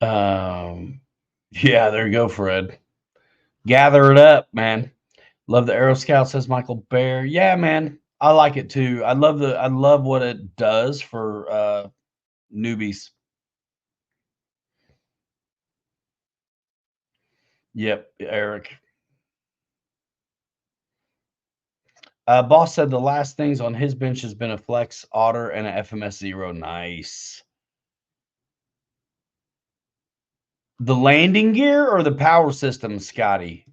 Yeah, there you go, Fred. Gather it up, man. Love the Aero Scout, says Michael Bear. Yeah, man, I like it too. I love what it does for newbies. Yep, Eric. Boss said the last things on his bench has been a Flex Otter and an FMS Zero. Nice. The landing gear or the power system, Scotty?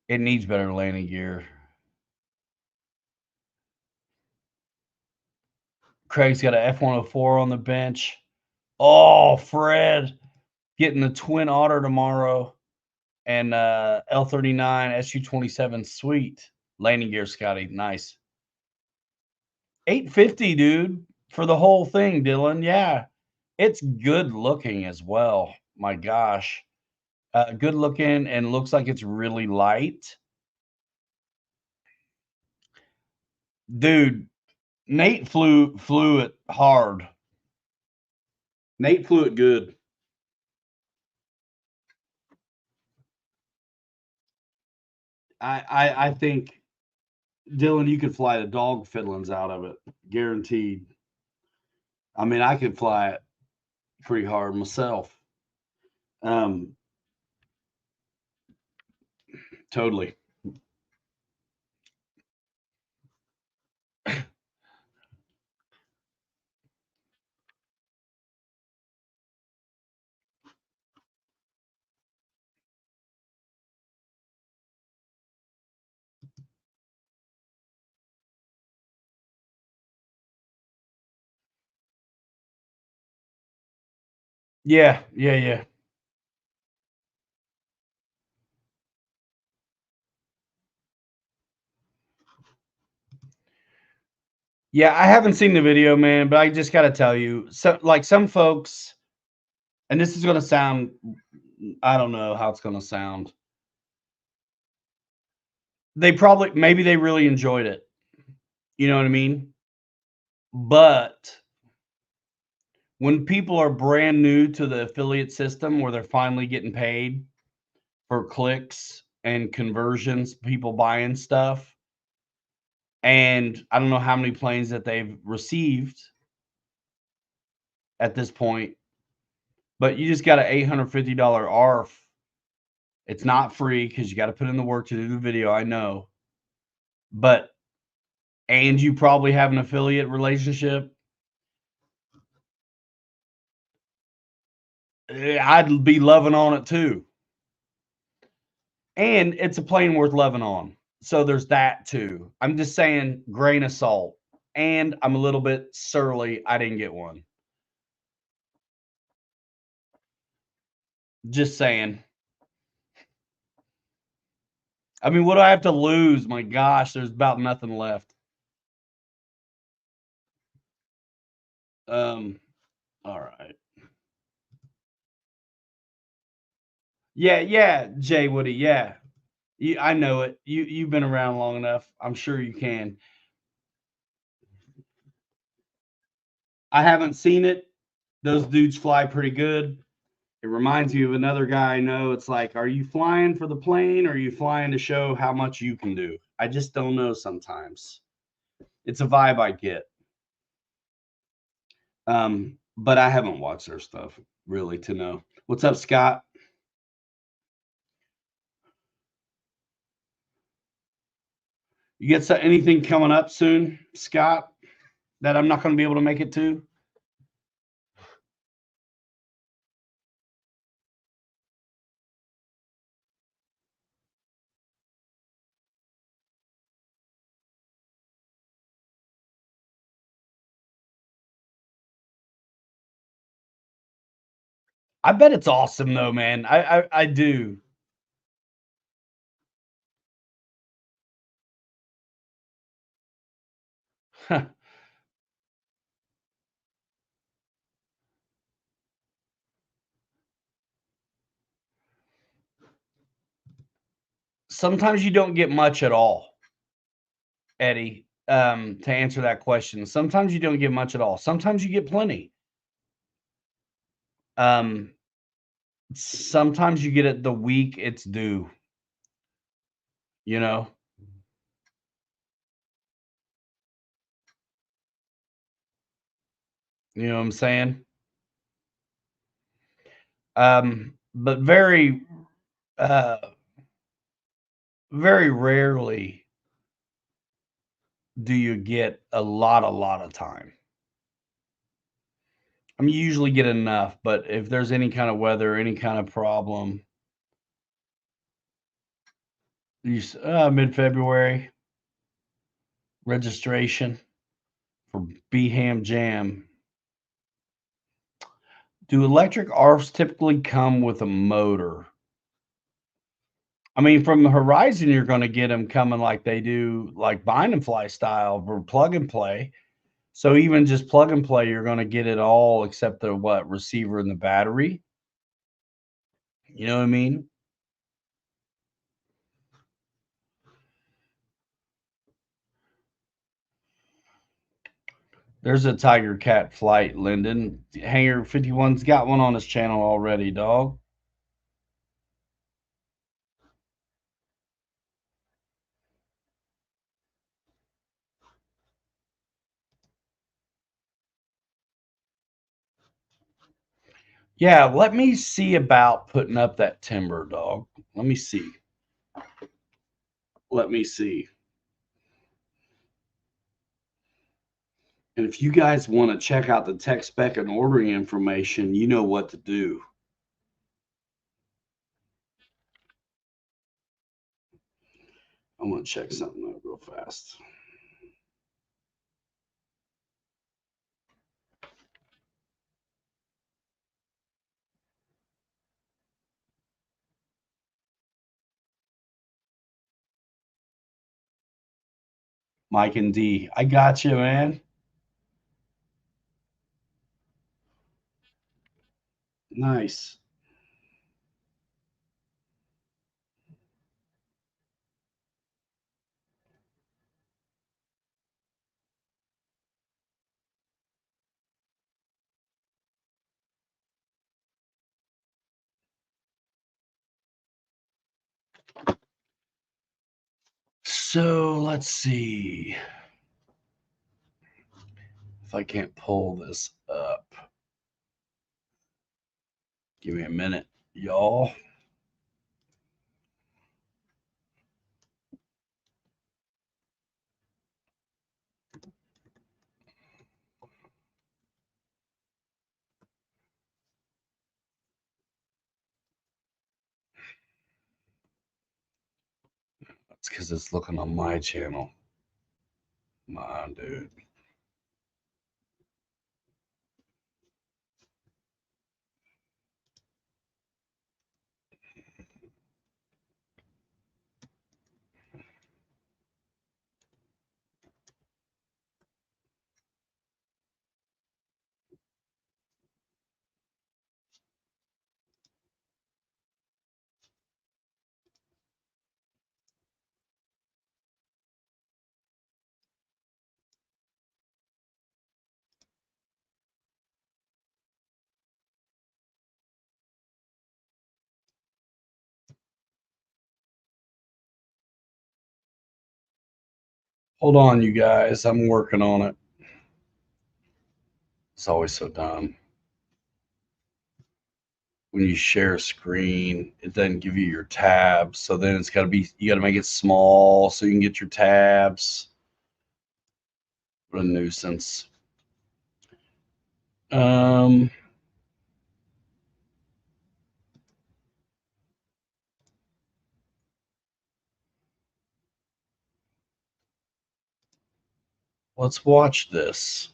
It needs better landing gear. Craig's got an F104 on the bench. Oh, Fred. Getting the Twin Otter tomorrow. And L39 SU27. Sweet. Landing gear, Scotty. Nice. $850, dude, for the whole thing, Dylan. Yeah. It's good looking as well. My gosh. Good looking and looks like it's really light. Dude, Nate flew it hard. Nate flew it good. I think, Dylan, you could fly the dog fiddlings out of it, guaranteed. I mean, I could fly it pretty hard myself. Totally. Yeah. Yeah, I haven't seen the video, man, but I just got to tell you, so like some folks, and this is going to sound, I don't know how it's going to sound. Maybe they really enjoyed it. You know what I mean? But when people are brand new to the affiliate system where they're finally getting paid for clicks and conversions, people buying stuff. And I don't know how many planes that they've received at this point, but you just got an $850 ARF. It's not free because you got to put in the work to do the video. I know, but and you probably have an affiliate relationship. I'd be loving on it too. And it's a plane worth loving on. So there's that too. I'm just saying, grain of salt. And I'm a little bit surly. I didn't get one. Just saying. I mean, what do I have to lose? My gosh, there's about nothing left. All right. Yeah, Jay Woody, yeah. I know it. You've been around long enough. I'm sure you can. I haven't seen it. Those dudes fly pretty good. It reminds me of another guy I know. It's like, are you flying for the plane or are you flying to show how much you can do? I just don't know sometimes. It's a vibe I get. But I haven't watched their stuff really to know. What's up, Scott? You get anything coming up soon, Scott, that I'm not going to be able to make it to? I bet it's awesome though, man. I do. Sometimes you don't get much at all, Eddie. To answer that question, sometimes you don't get much at all. Sometimes you get plenty. Sometimes you get it the week it's due. You know. You know what I'm saying? But very very rarely do you get a lot of time. I mean, you usually get enough, but if there's any kind of weather, any kind of problem, mid-February registration for BHAM Jam. Do electric ARFs typically come with a motor? I mean, from the Horizon, you're going to get them coming like they do, like bind and fly style for plug and play. So even just plug and play, you're going to get it all except the receiver and the battery. You know what I mean? There's a Tiger Cat flight, Lyndon. Hanger 51's got one on his channel already, dog. Yeah, let me see about putting up that timber, dog. Let me see. Let me see. And if you guys want to check out the tech spec and ordering information, you know what to do. I want to check something out real fast. Mike and D, I got you, man. Nice. So let's see if I can't pull this up. Give me a minute, y'all. That's because it's looking on my channel. Come on, dude. Hold on, you guys. I'm working on it. It's always so dumb. When you share a screen, it doesn't give you your tabs. So then it's got to be, you got to make it small so you can get your tabs. What a nuisance. Let's watch this.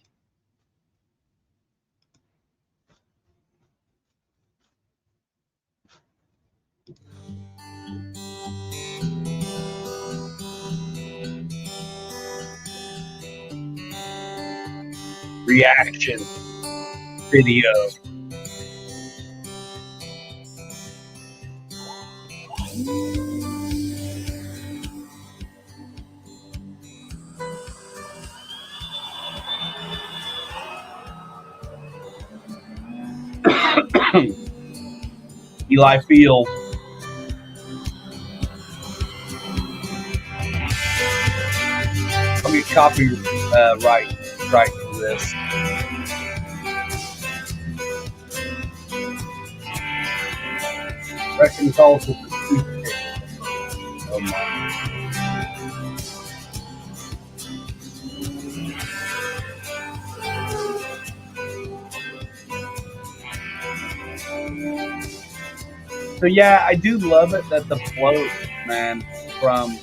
Reaction video. Eli Field. Let me copy right to this. Reckon calls with the oh my. So yeah, I do love it that the float, man, from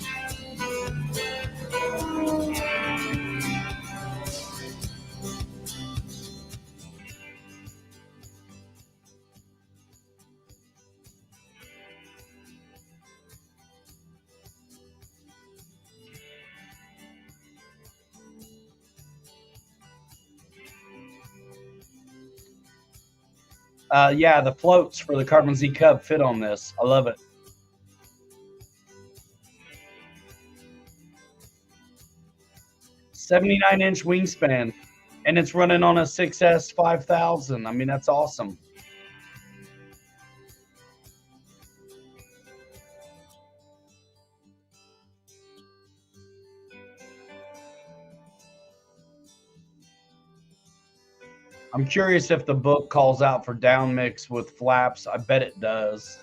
yeah, the floats for the Carbon Z Cub fit on this. I love it. "79-inch wingspan, and it's running on a 6S 5000. I mean, that's awesome. I'm curious if the book calls out for down mix with flaps. I bet it does.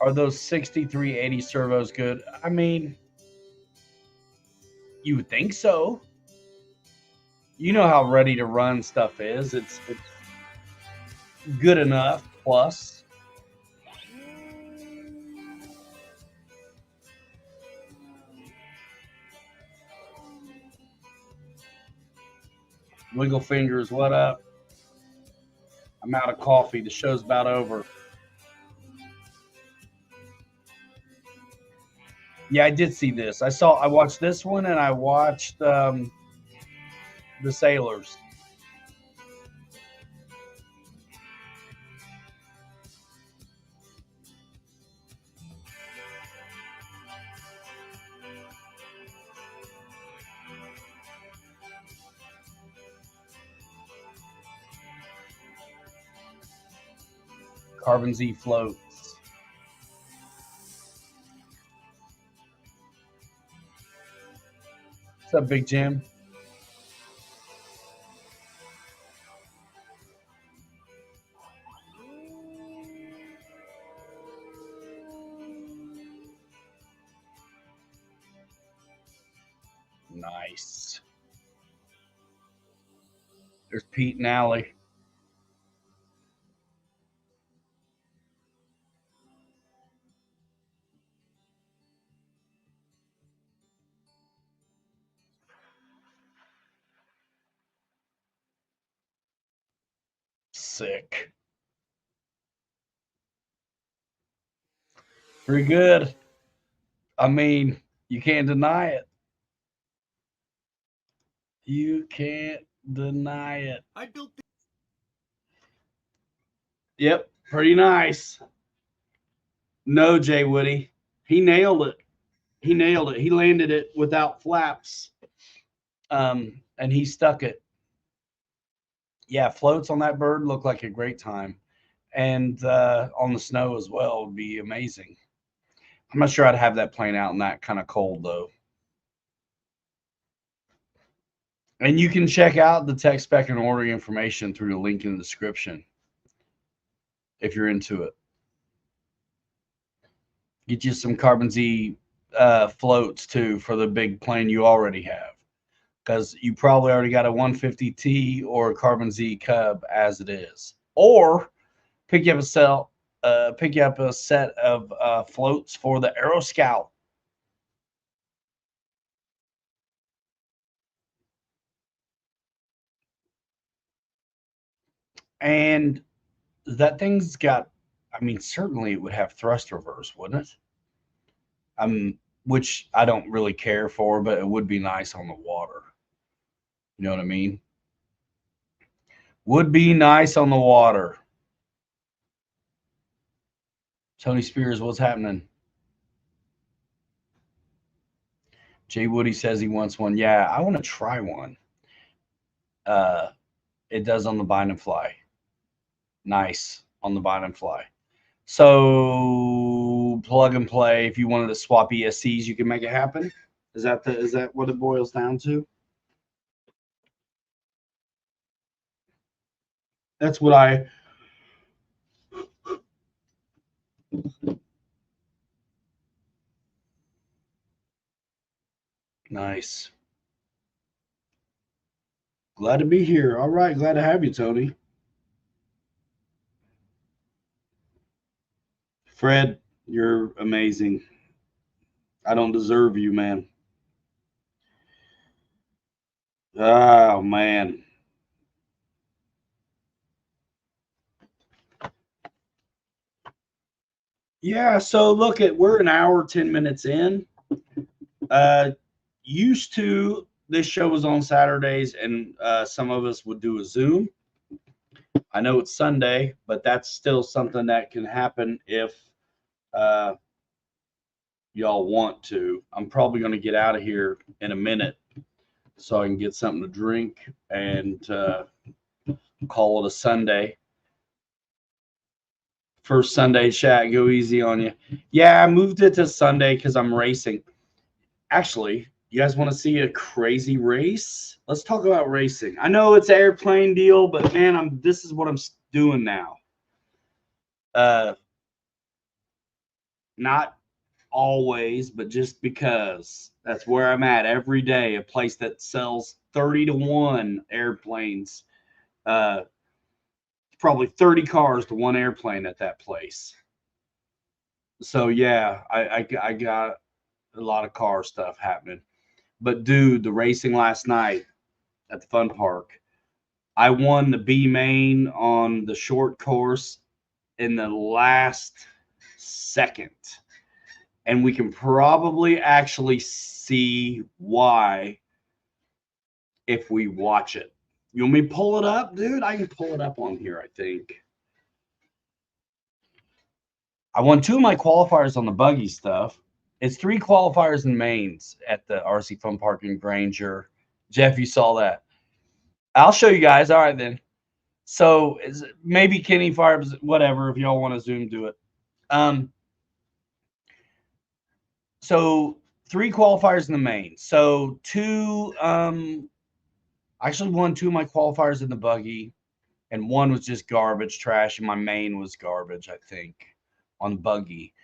Are those 6380 servos good? I mean, you would think so. You know how ready to run stuff is. It's good enough plus. Wiggle fingers, what up? I'm out of coffee. The show's about over. Yeah, I did see this. I watched this one and I watched the Sailors. Carbon Z floats. What's up, Big Jim? Nice. There's Pete and Allie. Sick. Pretty good. I mean, you can't deny it. You can't deny it. I built. Yep, pretty nice. No, Jay Woody. He nailed it. He nailed it. He landed it without flaps. And he stuck it. Yeah, floats on that bird look like a great time. And on the snow as well would be amazing. I'm not sure I'd have that plane out in that kind of cold, though. And you can check out the tech spec and ordering information through the link in the description if you're into it. Get you some Carbon Z floats, too, for the big plane you already have. Because you probably already got a 150T or a Carbon Z Cub as it is. Or pick you up a set of floats for the Aero Scout. And that thing's got, I mean, certainly it would have thrust reverse, wouldn't it? Which I don't really care for, but it would be nice on the water. You know what I mean? Would be nice on the water. Tony Spears, what's happening? Jay Woody says he wants one. Yeah, I want to try one. It does on the bind and fly. Nice on the bind and fly. So plug and play. If you wanted to swap ESCs, you can make it happen. Is that what it boils down to? That's what I. Nice. Glad to be here. All right, glad to have you, Tony. Fred, you're amazing. I don't deserve you, man. Oh, man. Yeah, so look we're an hour, 10 minutes in. Used to, this show was on Saturdays, and some of us would do a Zoom. I know it's Sunday, but that's still something that can happen if y'all want to. I'm probably going to get out of here in a minute so I can get something to drink and call it a Sunday. First Sunday chat, go easy on you. Yeah, I moved it to Sunday because I'm racing. Actually, you guys want to see a crazy race? Let's talk about racing. I know it's an airplane deal, but man, this is what I'm doing now. Not always, but just because that's where I'm at every day. A place that sells 30-to-1 airplanes. Probably 30 cars to one airplane at that place. So yeah, I got a lot of car stuff happening. But dude, the racing last night at the fun park, I won the B main on the short course in the last second. And we can probably actually see why if we watch it. You want me to pull it up, dude? I can pull it up on here, I think. I won 2 of my qualifiers on the buggy stuff. It's 3 qualifiers and mains at the RC Fun Park in Granger. Jeff, you saw that. I'll show you guys. All right, then. So maybe Kenny Farbs, whatever, if y'all want to zoom to it. So 3 qualifiers in the main. So 2, I actually won 2 of my qualifiers in the buggy, and 1 was just garbage trash, and my main was garbage, I think, on buggy.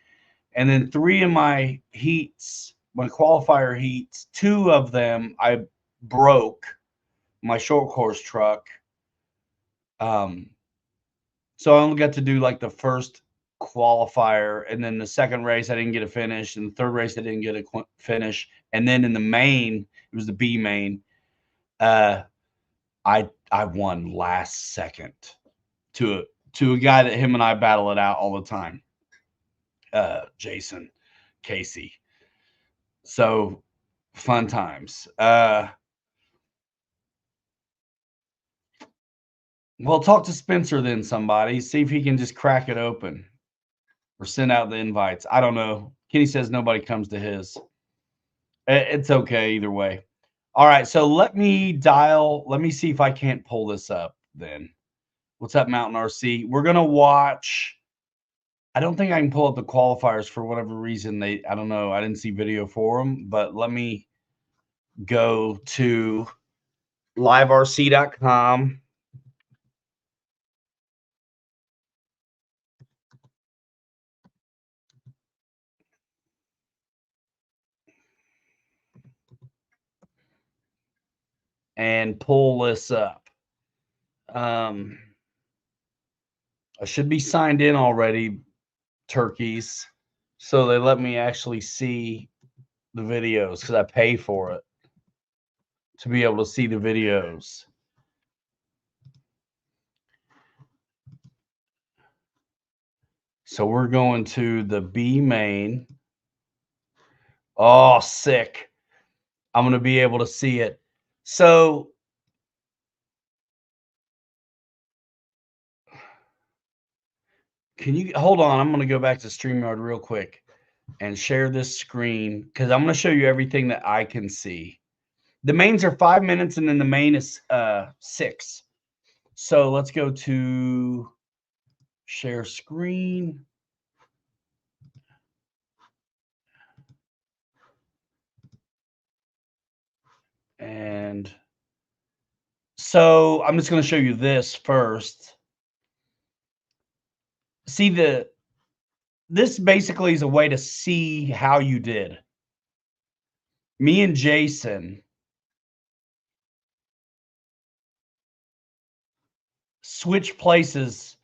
And then 3 of my heats, my qualifier heats, 2 of them I broke my short course truck. So I only got to do like the first qualifier, and then the second race I didn't get a finish, and the third race I didn't get a finish, and then in the main, it was the B main. I won last second to a guy that him and I battle it out all the time, Jason Casey. So fun times. Well, talk to Spencer then, somebody. See if he can just crack it open or send out the invites. I don't know. Kenny says nobody comes to his. It's okay either way. All right, so let me see if I can't pull this up then. What's up, Mountain RC? We're going to watch. I don't think I can pull up the qualifiers for whatever reason. I don't know. I didn't see video for them, but let me go to liverc.com. And pull this up. I should be signed in already, turkeys, so they let me actually see the videos because I pay for it to be able to see the videos. So we're going to the B main. Oh, sick. I'm going to be able to see it. So can you hold on? I'm going to go back to StreamYard real quick and share this screen because I'm going to show you everything that I can see. The mains are 5 minutes, and then the main is 6. So let's go to share screen. And so I'm just going to show you this first. See, this basically is a way to see how you did. Me and Jason switch places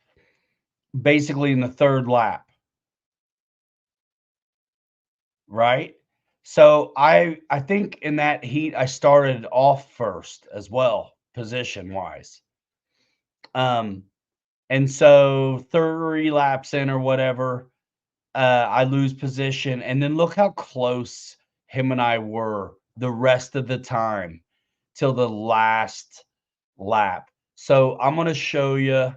basically in the 3rd lap. Right? So I think in that heat I started off first as well, position wise. And so 3 laps in or whatever, I lose position, and then look how close him and I were the rest of the time till the last lap. So I'm going to show you.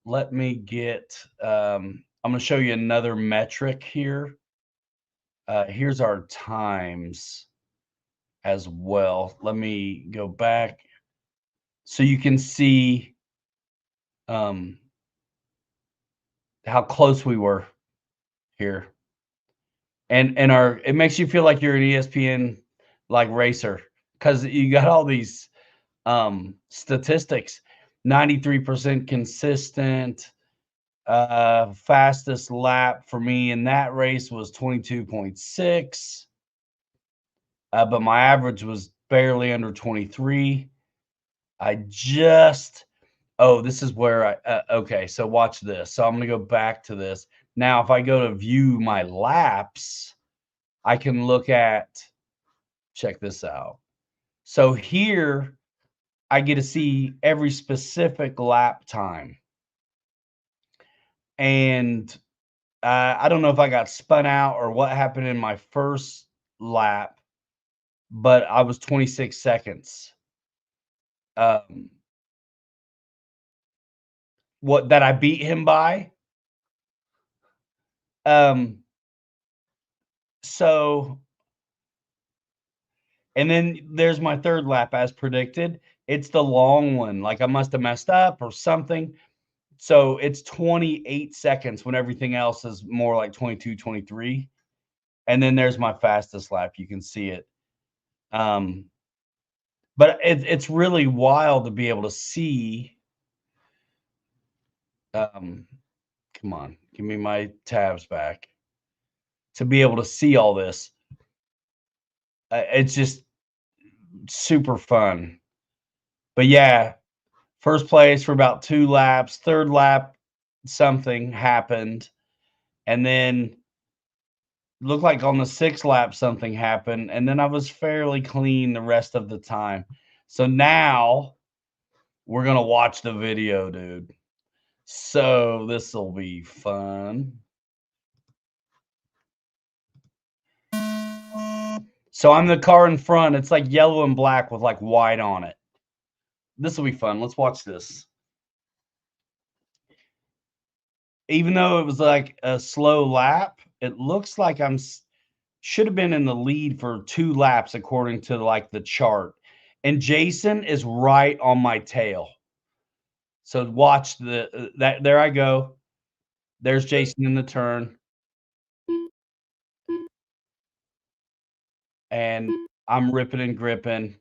Let me get. I'm going to show you another metric here. Here's our times as well. Let me go back so you can see how close we were here. And it makes you feel like you're an ESPN like racer because you got all these statistics. 93% consistent. Fastest lap for me in that race was 22.6. But my average was barely under 23. This is where okay, so watch this. So I'm going to go back to this. Now, if I go to view my laps, I can look at, check this out. So here I get to see every specific lap time. And I don't know if I got spun out or what happened in my first lap, but I was 26 seconds. What that I beat him by. So, and then there's my 3rd lap as predicted. It's the long one. Like I must have messed up or something. So it's 28 seconds when everything else is more like 22, 23. And then there's my fastest lap. You can see it. But it's really wild to be able to see. Come on, give me my tabs back. To be able to see all this. It's just super fun. But yeah, first place for about 2 laps. Third lap, something happened. And then looked like on the 6th lap something happened. And then I was fairly clean the rest of the time. So now we're going to watch the video, dude. So this will be fun. So I'm the car in front. It's like yellow and black with like white on it. This will be fun. Let's watch this. Even though it was like a slow lap, it looks like I'm should have been in the lead for 2 laps according to like the chart. And Jason is right on my tail. So watch that. There I go. There's Jason in the turn. And I'm ripping and gripping.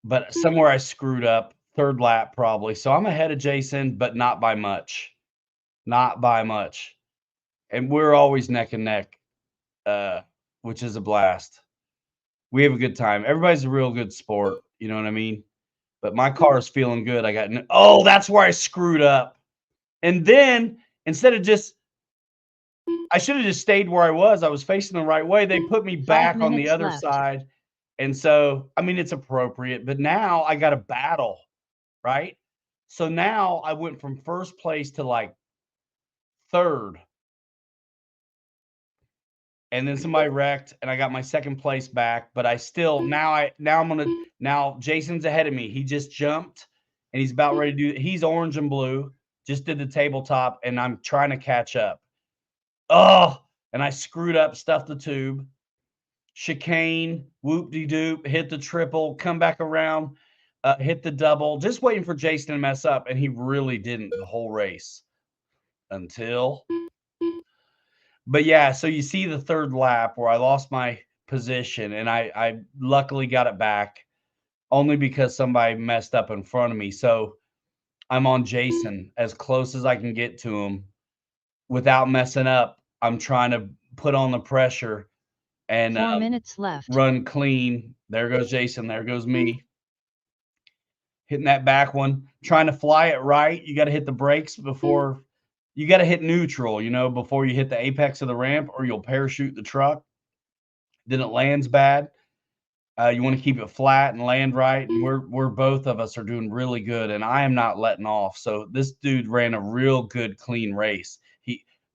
But somewhere I screwed up. 3rd lap probably. So I'm ahead of Jason, but not by much. Not by much. And we're always neck and neck, which is a blast. We have a good time. Everybody's a real good sport. You know what I mean? But my car is feeling good. Oh, that's where I screwed up. And then instead of just, I should have just stayed where I was. I was facing the right way. They put me back on the other side. And so, I mean, it's appropriate. But now I got to battle, right? So now I went from first place to like 3rd. And then somebody wrecked and I got my 2nd place back, but I still now Jason's ahead of me. He just jumped and he's about ready to he's orange and blue, just did the tabletop and I'm trying to catch up. Oh, and I screwed up, stuffed the tube. Chicane, whoop-de-doop, hit the triple, come back around, hit the double, just waiting for Jason to mess up, and he really didn't the whole race until. But yeah, so you see the 3rd lap where I lost my position and I luckily got it back only because somebody messed up in front of me. So I'm on Jason as close as I can get to him without messing up. I'm trying to put on the pressure and 4 minutes left. Run clean. There goes Jason. There goes me. Hitting that back one, trying to fly it right. You got to hit the brakes before. You got to hit neutral, before you hit the apex of the ramp or you'll parachute the truck. Then it lands bad. You want to keep it flat and land right. And we're both of us are doing really good. And I am not letting off. So this dude ran a real good, clean race.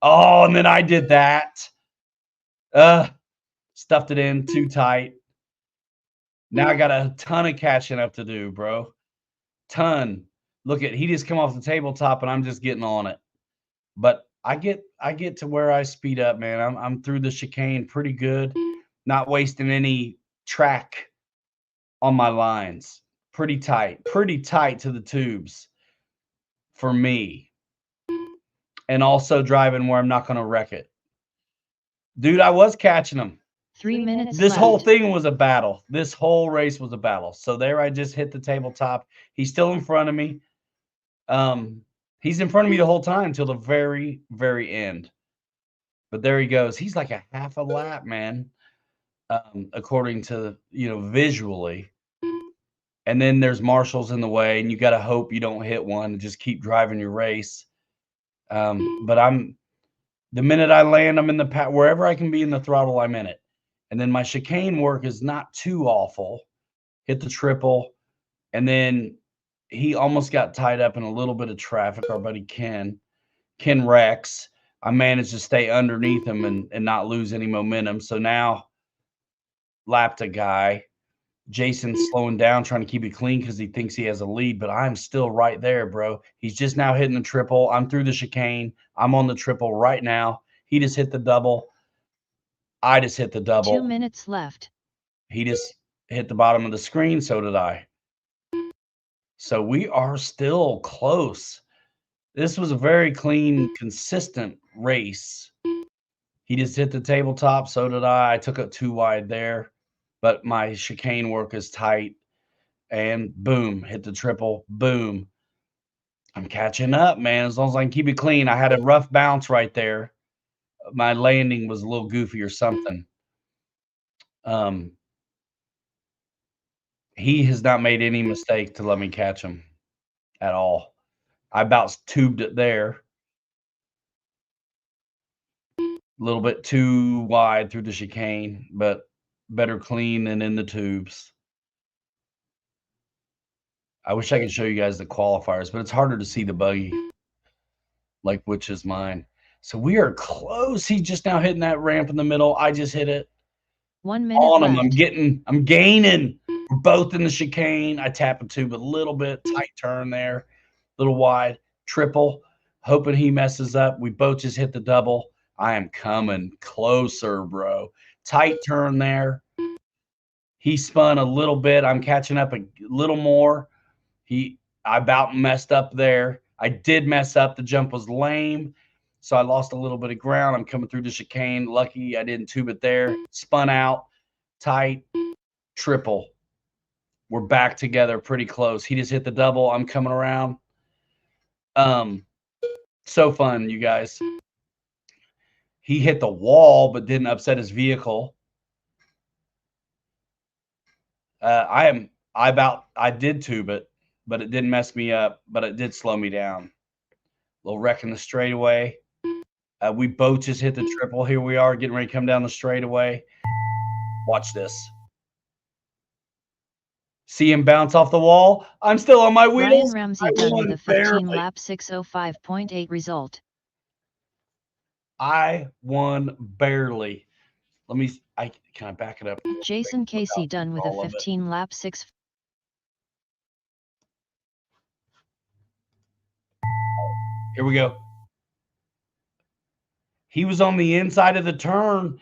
And then I did that. Stuffed it in too tight. Now I got a ton of catching up to do, bro. Ton. He just come off the tabletop and I'm just getting on it. But I get to where I speed up, man. I'm through the chicane pretty good, not wasting any track on my lines. Pretty tight to the tubes for me. And also driving where I'm not going to wreck it. Dude, I was catching them. 3 minutes This left. whole thing was a battle. This whole race was a battle. So there I just hit the tabletop. He's still in front of me. He's in front of me the whole time until the very, very end. But there he goes. He's like a half a lap, man, according to, visually. And then there's marshals in the way, and you got to hope you don't hit one and just keep driving your race. But the minute I land, I'm in the wherever I can be in the throttle, I'm in it. And then my chicane work is not too awful. Hit the triple, and then he almost got tied up in a little bit of traffic. Our buddy Ken Rex. I managed to stay underneath him and not lose any momentum. So now lapped a guy. Jason's slowing down, trying to keep it clean because he thinks he has a lead, but I'm still right there, bro. He's just now hitting the triple. I'm through the chicane. I'm on the triple right now. He just hit the double. I just hit the double. 2 minutes left. He just hit the bottom of the screen. So did I. So we are still close. This was a very clean, consistent race. He just hit the tabletop. So did I. I took it too wide there, but my chicane work is tight. And boom, hit the triple. Boom. I'm catching up, man. As long as I can keep it clean. I had a rough bounce right there. My landing was a little goofy or something. He has not made any mistake to let me catch him at all. I about tubed it there. A little bit too wide through the chicane, but better clean than in the tubes. I wish I could show you guys the qualifiers, but it's harder to see the buggy, like which is mine. So we are close. He's just now hitting that ramp in the middle. I just hit it. 1 minute On him. left. I'm gaining. We're both in the chicane. I tap a tube a little bit, tight turn there, little wide, triple, hoping he messes up. We both just hit the double. I am coming closer, bro. Tight turn there. He spun a little bit. I'm catching up a little more. I about messed up there. I did mess up. The jump was lame, so I lost a little bit of ground. I'm coming through the chicane. Lucky I didn't tube it there. Spun out, tight, triple. We're back together pretty close. He just hit the double. I'm coming around. So fun, you guys. He hit the wall but didn't upset his vehicle. I did tube it, but it didn't mess me up, but it did slow me down. A little wreck in the straightaway. We both just hit the triple. Here we are getting ready to come down the straightaway. Watch this. See him bounce off the wall. I'm still on my wheels. Ryan Ramsey done with a 15 lap 6:05.8 result. I won barely. Can I back it up? Jason Casey done with a 15 lap 6. Here we go. He was on the inside of the turn.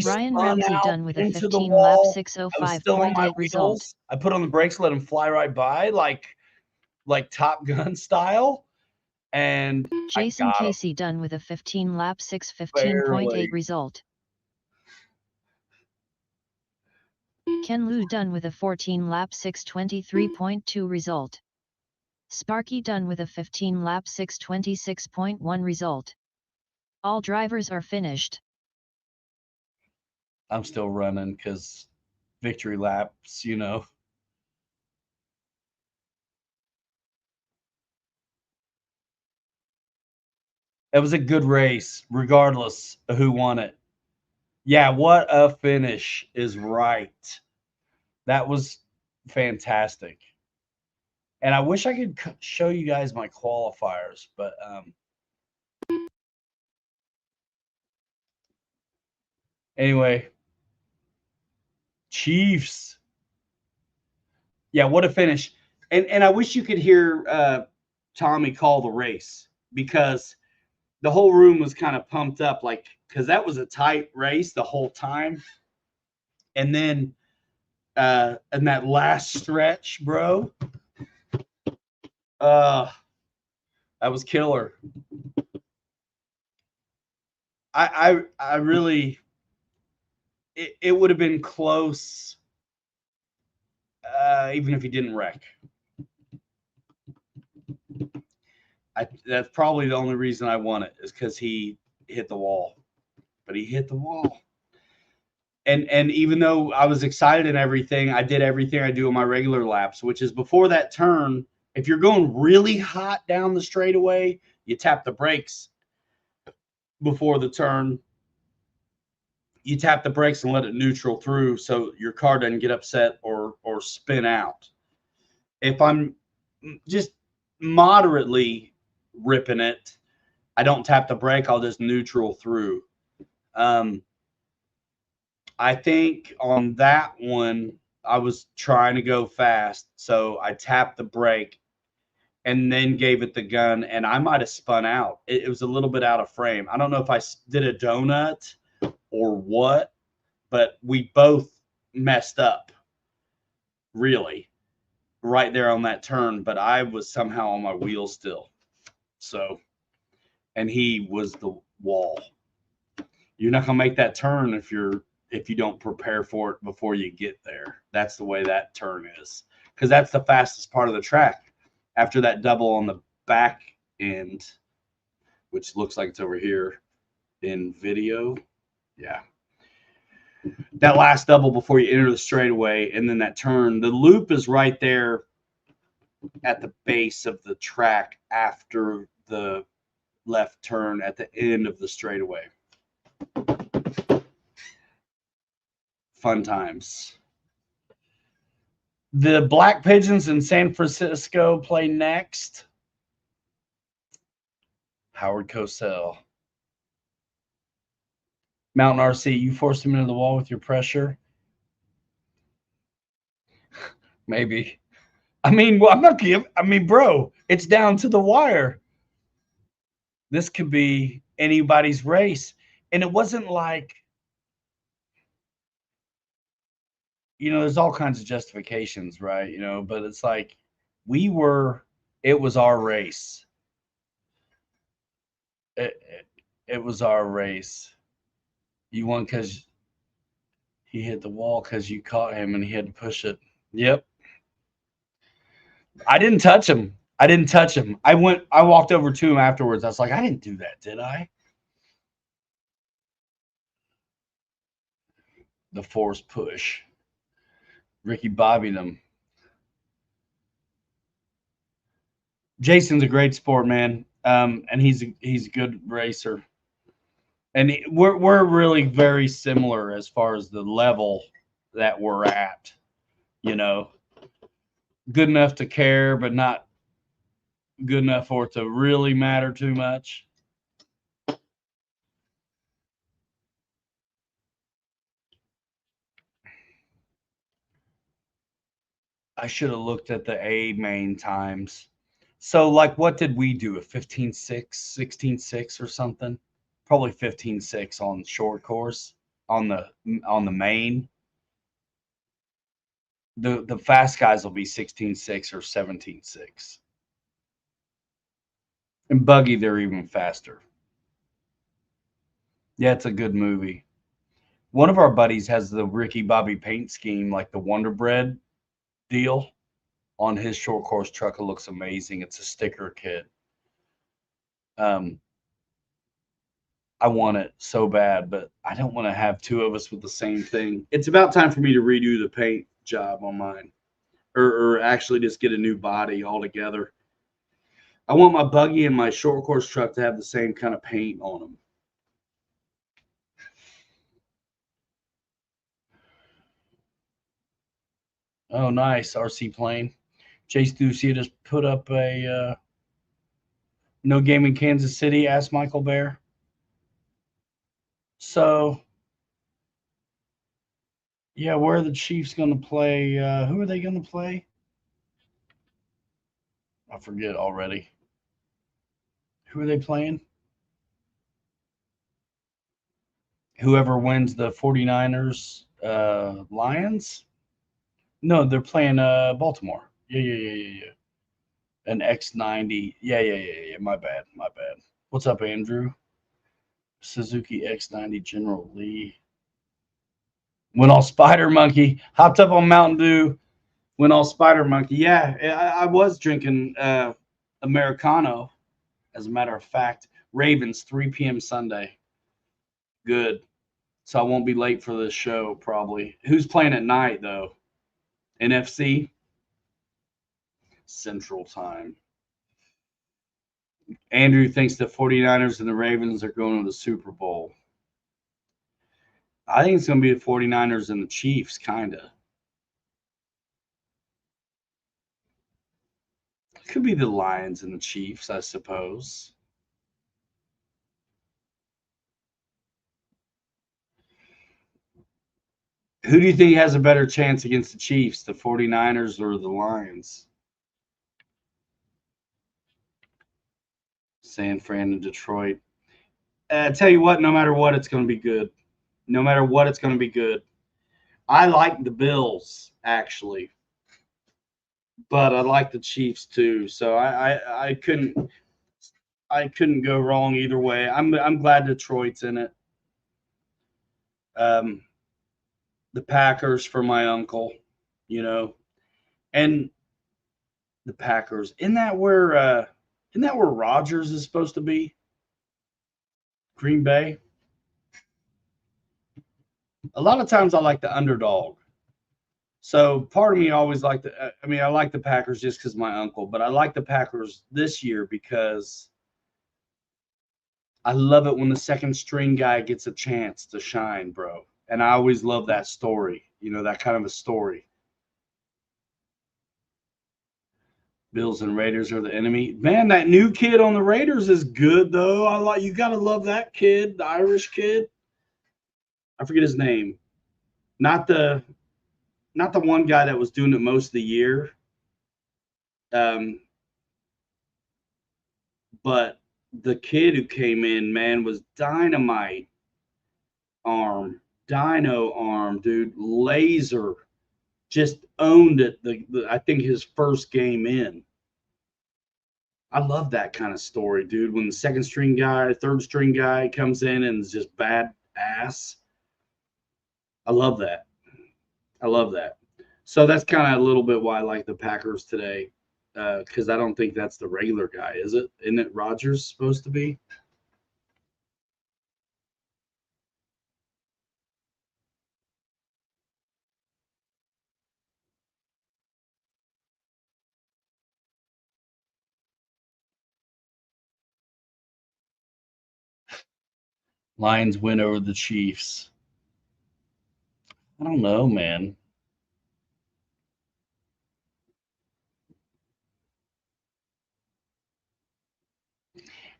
Ryan Ramsey done with a 15 lap 6:05.8 result. I put on the brakes, let him fly right by, like Top Gun style. And Jason Casey done with a 15 lap 6:15.8 result. Ken Liu done with a 14 lap 6:23.2 result. Sparky done with a 15 lap 6:26.1 result. All drivers are finished. I'm still running because victory laps, you know. It was a good race, regardless of who won it. Yeah, what a finish is right. That was fantastic. And I wish I could show you guys my qualifiers, but anyway, Chiefs. Yeah, what a finish. And I wish you could hear Tommy call the race, because the whole room was kind of pumped up, like, because that was a tight race the whole time. And then in that last stretch, bro, that was killer. I really, it would have been close, even if he didn't wreck. That's probably the only reason I won it, is because he hit the wall. But he hit the wall. And even though I was excited and everything, I did everything I do in my regular laps, which is before that turn. If you're going really hot down the straightaway, you tap the brakes before the turn. You tap the brakes and let it neutral through so your car doesn't get upset or spin out. If I'm just moderately ripping it, I don't tap the brake. I'll just neutral through. I think on that one, I was trying to go fast, so I tapped the brake and then gave it the gun, and I might have spun out. It was a little bit out of frame. I don't know if I did a donut or what, but we both messed up, really. right there on that turn, but I was somehow on my wheel still. So, and he was the wall. You're not gonna make that turn if you don't prepare for it before you get there. That's the way that turn is, because that's the fastest part of the track. After that double on the back end, which looks like it's over here in video, yeah. That last double before you enter the straightaway, and then that turn, the loop is right there at the base of the track after the left turn at the end of the straightaway. Fun times. The Black Pigeons in San Francisco play next. Howard Cosell. Mountain RC, you forced him into the wall with your pressure. Maybe. I mean, well, I'm not giving. I mean, bro, it's down to the wire. This could be anybody's race. And it wasn't like, you know, there's all kinds of justifications, right? You know, but it's like it was our race. It was our race. You won because he hit the wall because you caught him and he had to push it. Yep. I didn't touch him. I walked over to him afterwards. I was like, I didn't do that, did I? The force push. Ricky bobbied him. Jason's a great sport, man. And he's a good racer. And we're really very similar as far as the level that we're at, you know. Good enough to care, but not good enough for it to really matter too much. I should have looked at the A main times. So, like, what did we do? A 15.6, 16.6 or something? Probably 15.6 on short course on the main. The fast guys will be 16.6 or 17.6. And buggy, they're even faster. Yeah, it's a good movie. One of our buddies has the Ricky Bobby paint scheme, like the Wonder Bread deal on his short course truck. It looks amazing. It's a sticker kit. I want it so bad, but I don't want to have two of us with the same thing. It's about time for me to redo the paint job on mine, or actually just get a new body altogether. I want my buggy and my short course truck to have the same kind of paint on them. Oh, nice. RC plane. Chase Ducey just put up a no game in Kansas City, asked Michael Bear. So, yeah, where are the Chiefs going to play? Who are they going to play? I forget already. Who are they playing? Whoever wins the 49ers, Lions? No, they're playing Baltimore. Yeah. An X90. Yeah. My bad. What's up, Andrew? Suzuki X90 General Lee. Went all Spider Monkey. Hopped up on Mountain Dew. Went all Spider Monkey. Yeah, I was drinking Americano, as a matter of fact. Ravens, 3 p.m. Sunday. Good. So I won't be late for this show, probably. Who's playing at night, though? NFC? Central Time. Andrew thinks the 49ers and the Ravens are going to the Super Bowl. I think it's going to be the 49ers and the Chiefs, kind of. Could be the Lions and the Chiefs, I suppose. Who do you think has a better chance against the Chiefs, the 49ers or the Lions? San Fran and Detroit. I tell you what, no matter what, it's going to be good. No matter what, it's going to be good. I like the Bills, actually. but I like the Chiefs too. So I couldn't go wrong either way. I'm glad Detroit's in it. The Packers for my uncle, you know, and the Packers. Isn't that where Rodgers is supposed to be? Green Bay. A lot of times I like the underdog. So part of me always like I like the Packers just because my uncle, but I like the Packers this year because I love it when the second string guy gets a chance to shine, bro. And I always love that story, that kind of a story. Bills and Raiders are the enemy. Man, that new kid on the Raiders is good though. You gotta love that kid, the Irish kid. I forget his name. Not the one guy that was doing it most of the year. But the kid who came in, man, was dynamite arm, dino arm, dude, laser, just owned it. I think his first game in. I love that kind of story, dude. When the second string guy, third string guy comes in and is just bad ass. I love that. I love that. So that's kind of a little bit why I like the Packers today, because I don't think that's the regular guy, is it? Isn't it Rodgers supposed to be? Lions win over the Chiefs. I don't know, man.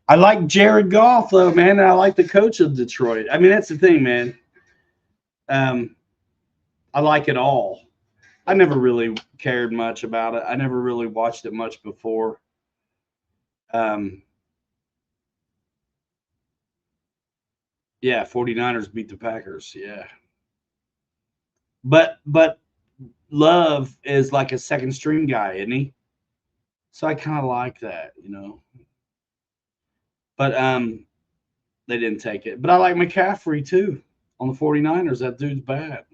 I like Jared Goff, though, man. And I like the coach of Detroit. I mean, that's the thing, man. I like it all. I never really cared much about it. I never really watched it much before. Yeah, 49ers beat the Packers. Yeah. But Love is like a second string guy, isn't he? So I kind of like that, But they didn't take it. But I like McCaffrey too on the 49ers. That dude's bad.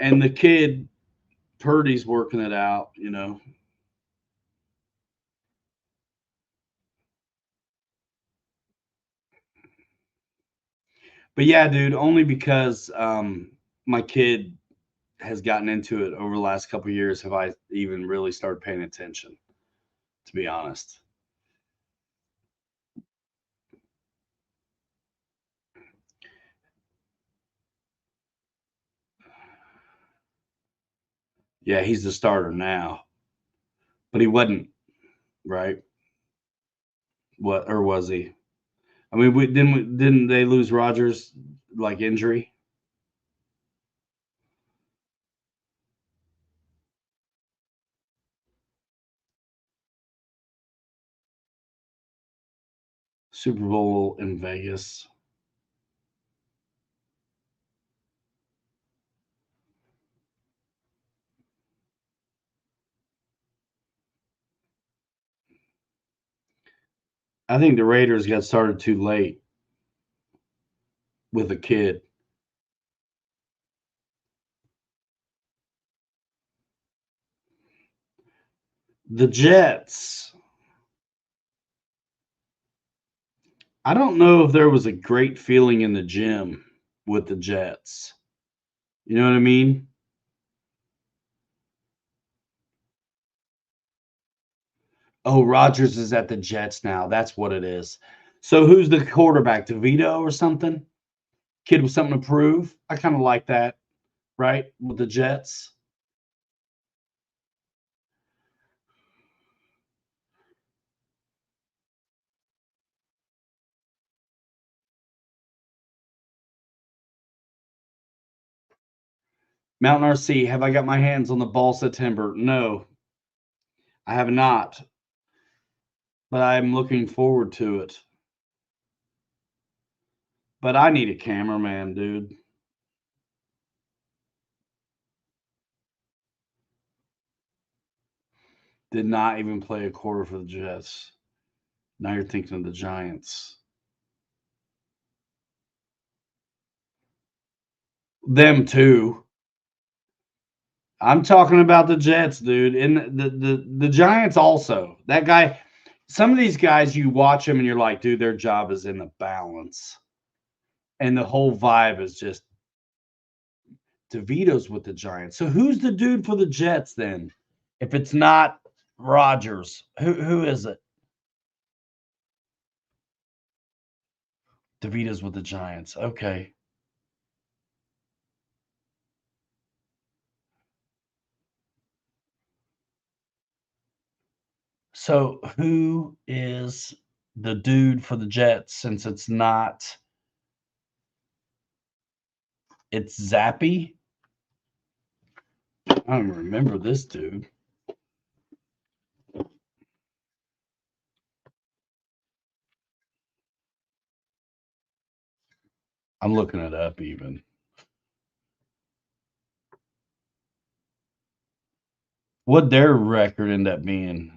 And the kid Purdy's working it out, But yeah, dude, only because my kid has gotten into it over the last couple of years have I even really started paying attention, to be honest. Yeah, he's the starter now, but he wasn't, right? What, or was he? I mean, didn't they lose Rodgers like injury? Super Bowl in Vegas. I think the Raiders got started too late with a kid. The Jets. I don't know if there was a great feeling in the gym with the Jets. You know what I mean? Oh, Rodgers is at the Jets now. That's what it is. So who's the quarterback? DeVito or something? Kid with something to prove. I kind of like that, right? With the Jets. Mountain RC, have I got my hands on the balsa timber? No, I have not. But I'm looking forward to it. But I need a cameraman, dude. Did not even play a quarter for the Jets. Now you're thinking of the Giants. Them too. I'm talking about the Jets, dude, and the Giants also. That guy, some of these guys, you watch them and you're like, dude, their job is in the balance, and the whole vibe is just DeVito's with the Giants. So who's the dude for the Jets then? If it's not Rodgers, who is it? DeVito's with the Giants. Okay. So who is the dude for the Jets since it's not it's Zappy? I don't remember this dude. I'm looking it up even. What'd their record end up being?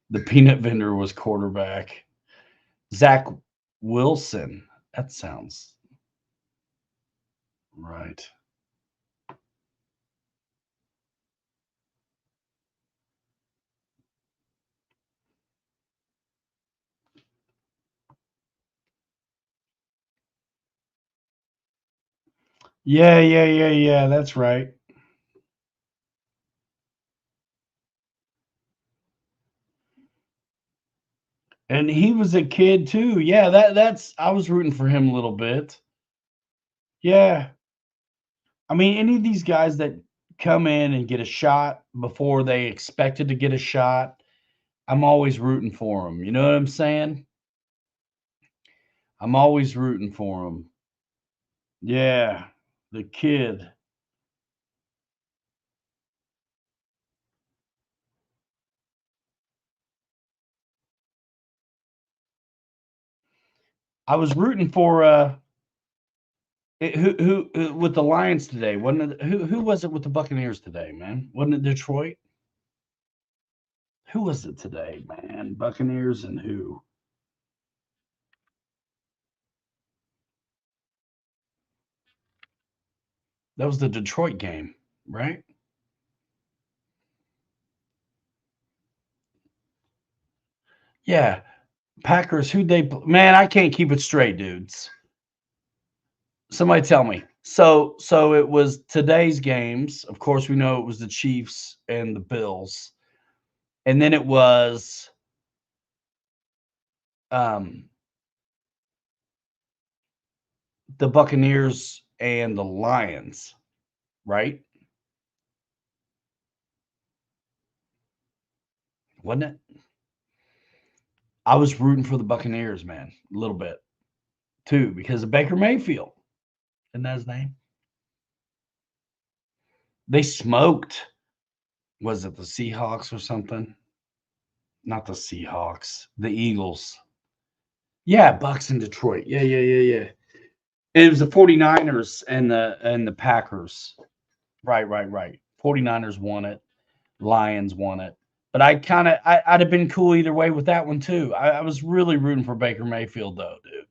The peanut vendor was quarterback. Zach Wilson. That sounds right. Yeah. That's right. And he was a kid too. Yeah, that's I was rooting for him a little bit. Yeah. I mean, any of these guys that come in and get a shot before they expected to get a shot, I'm always rooting for them. You know what I'm saying? I'm always rooting for them. Yeah, the kid. I was rooting for who with the Lions today. Wasn't it, who was it with the Buccaneers today, man? Wasn't it Detroit? Who was it today, man? Buccaneers and who? That was the Detroit game, right? Yeah. Packers, who'd they man, I can't keep it straight, dudes. Somebody tell me. So it was today's games. Of course, we know it was the Chiefs and the Bills. And then it was um the Buccaneers and the Lions, right? Wasn't it? I was rooting for the Buccaneers, man, a little bit too, because of Baker Mayfield. Isn't that his name? They smoked. Was it the Seahawks or something? Not the Seahawks, the Eagles. Yeah, Bucks in Detroit. Yeah. It was the 49ers and the Packers. Right. 49ers won it. Lions won it. But I'd have been cool either way with that one too. I was really rooting for Baker Mayfield though, dude.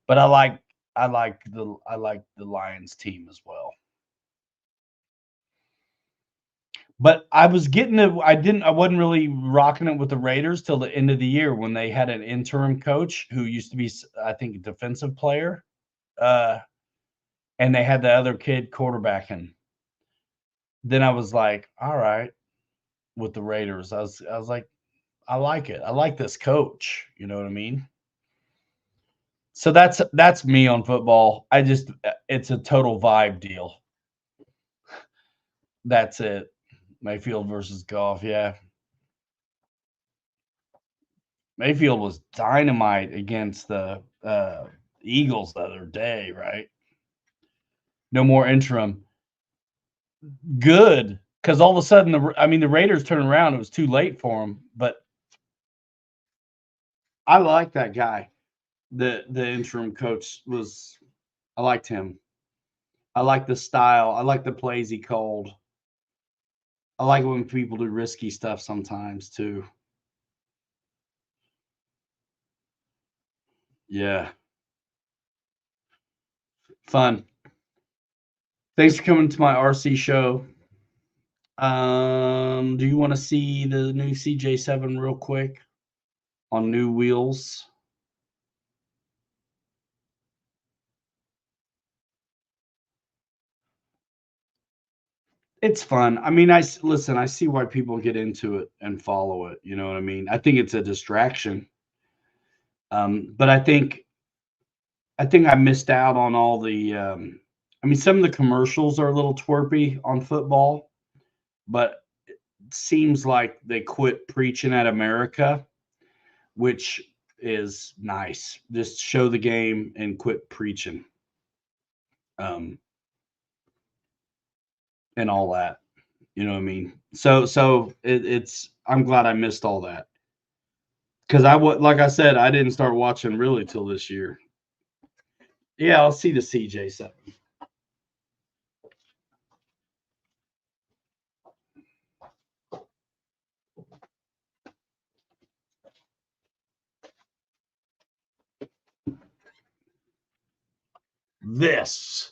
But I like the Lions team as well. But I wasn't really rocking it with the Raiders till the end of the year when they had an interim coach who used to be, I think, a defensive player. And they had the other kid quarterbacking. Then I was like, all right, with the Raiders. I was like, I like it. I like this coach. You know what I mean? So that's me on football. It's a total vibe deal. That's it. Mayfield versus Goff. Yeah. Mayfield was dynamite against the Eagles the other day, right? No more interim. Good, because all of a sudden the Raiders turned around. It was too late for them, but I like that guy. The interim coach was. I liked him. I like the style. I like the plays he called. I like when people do risky stuff sometimes too. Yeah. Fun. Thanks for coming to my RC show. Do you want to see the new CJ7 real quick on new wheels? It's fun. I mean, listen, I see why people get into it and follow it. You know what I mean? I think it's a distraction. But I think I missed out on all the. I mean, some of the commercials are a little twerpy on football, but it seems like they quit preaching at America, which is nice. Just show the game and quit preaching, and all that. You know what I mean? So it's. I'm glad I missed all that because like I said, I didn't start watching really till this year. Yeah, I'll see the CJ7. This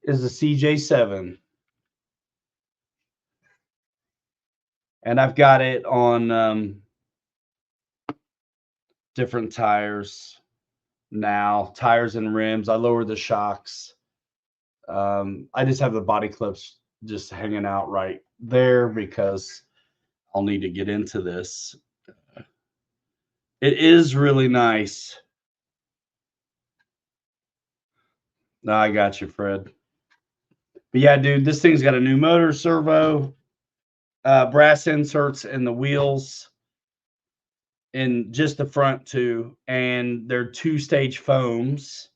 is the CJ7. And I've got it on different tires now, tires and rims. I lowered the shocks. I just have the body clips just hanging out right there because I'll need to get into this. It is really nice. No, I got you, Fred. But yeah, dude, this thing's got a new motor, servo, brass inserts in the wheels, in just the front two, and they're 2-stage foams,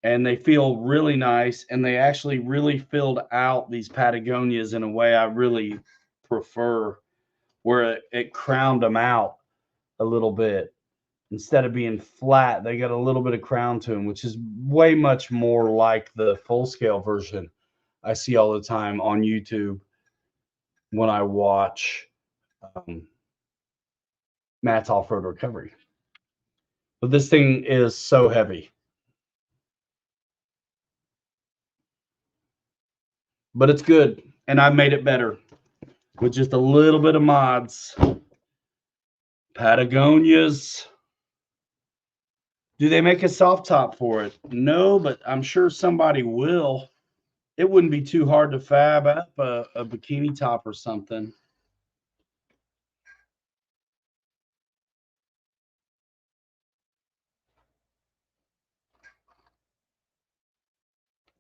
and they feel really nice, and they actually really filled out these Patagonias in a way I really prefer, where it crowned them out a little bit. Instead of being flat, they got a little bit of crown to them, which is way much more like the full scale version I see all the time on YouTube when I watch Matt's Off-Road Recovery. But this thing is so heavy. But it's good, and I made it better with just a little bit of mods. Patagonias. Do they make a soft top for it? No, but I'm sure somebody will. It wouldn't be too hard to fab up a bikini top or something.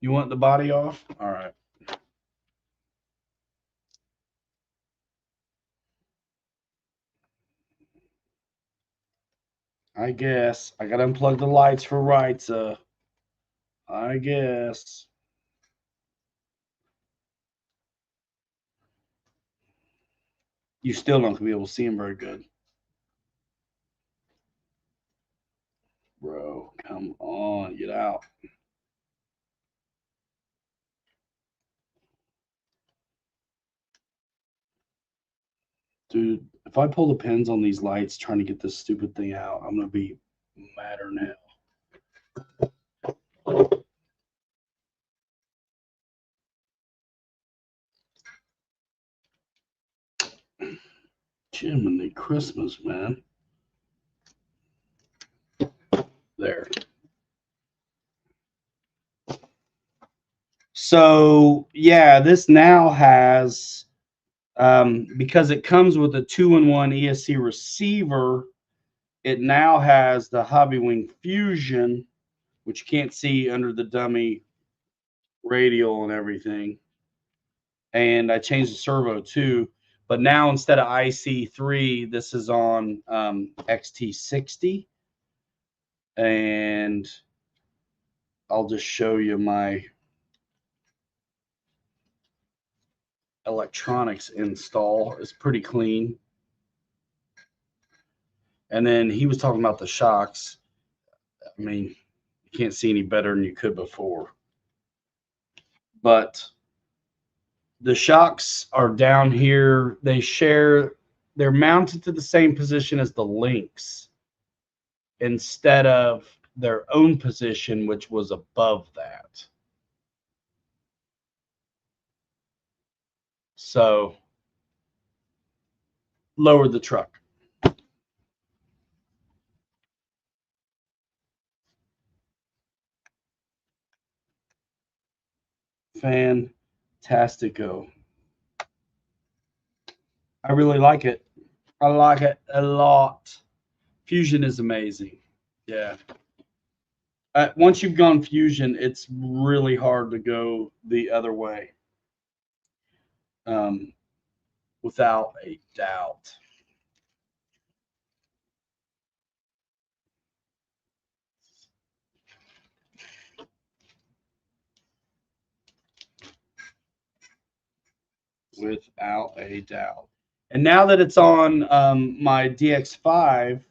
You want the body off? All right. I guess. I got to unplug the lights for right, I guess. You still not going to be able to see them very good. Bro, come on. Get out. Dude, if I pull the pins on these lights trying to get this stupid thing out, I'm going to be madder than hell. Jiminy Christmas, man. There. So, yeah, this now has, because it comes with a 2-in-1 ESC receiver, it now has the Hobbywing Fusion, which you can't see under the dummy radial and everything. And I changed the servo too. But now instead of IC3, this is on XT60. And I'll just show you my electronics install. It's pretty clean. And then he was talking about the shocks. I mean, you can't see any better than you could before. But The shocks are down here. They're mounted to the same position as the links instead of their own position, which was above that. So lower the truck. Fantastico. I really like it. I like it a lot. Fusion is amazing. Yeah. Once you've gone Fusion, it's really hard to go the other way. Without a doubt. Without a doubt. And now that it's on my DX5,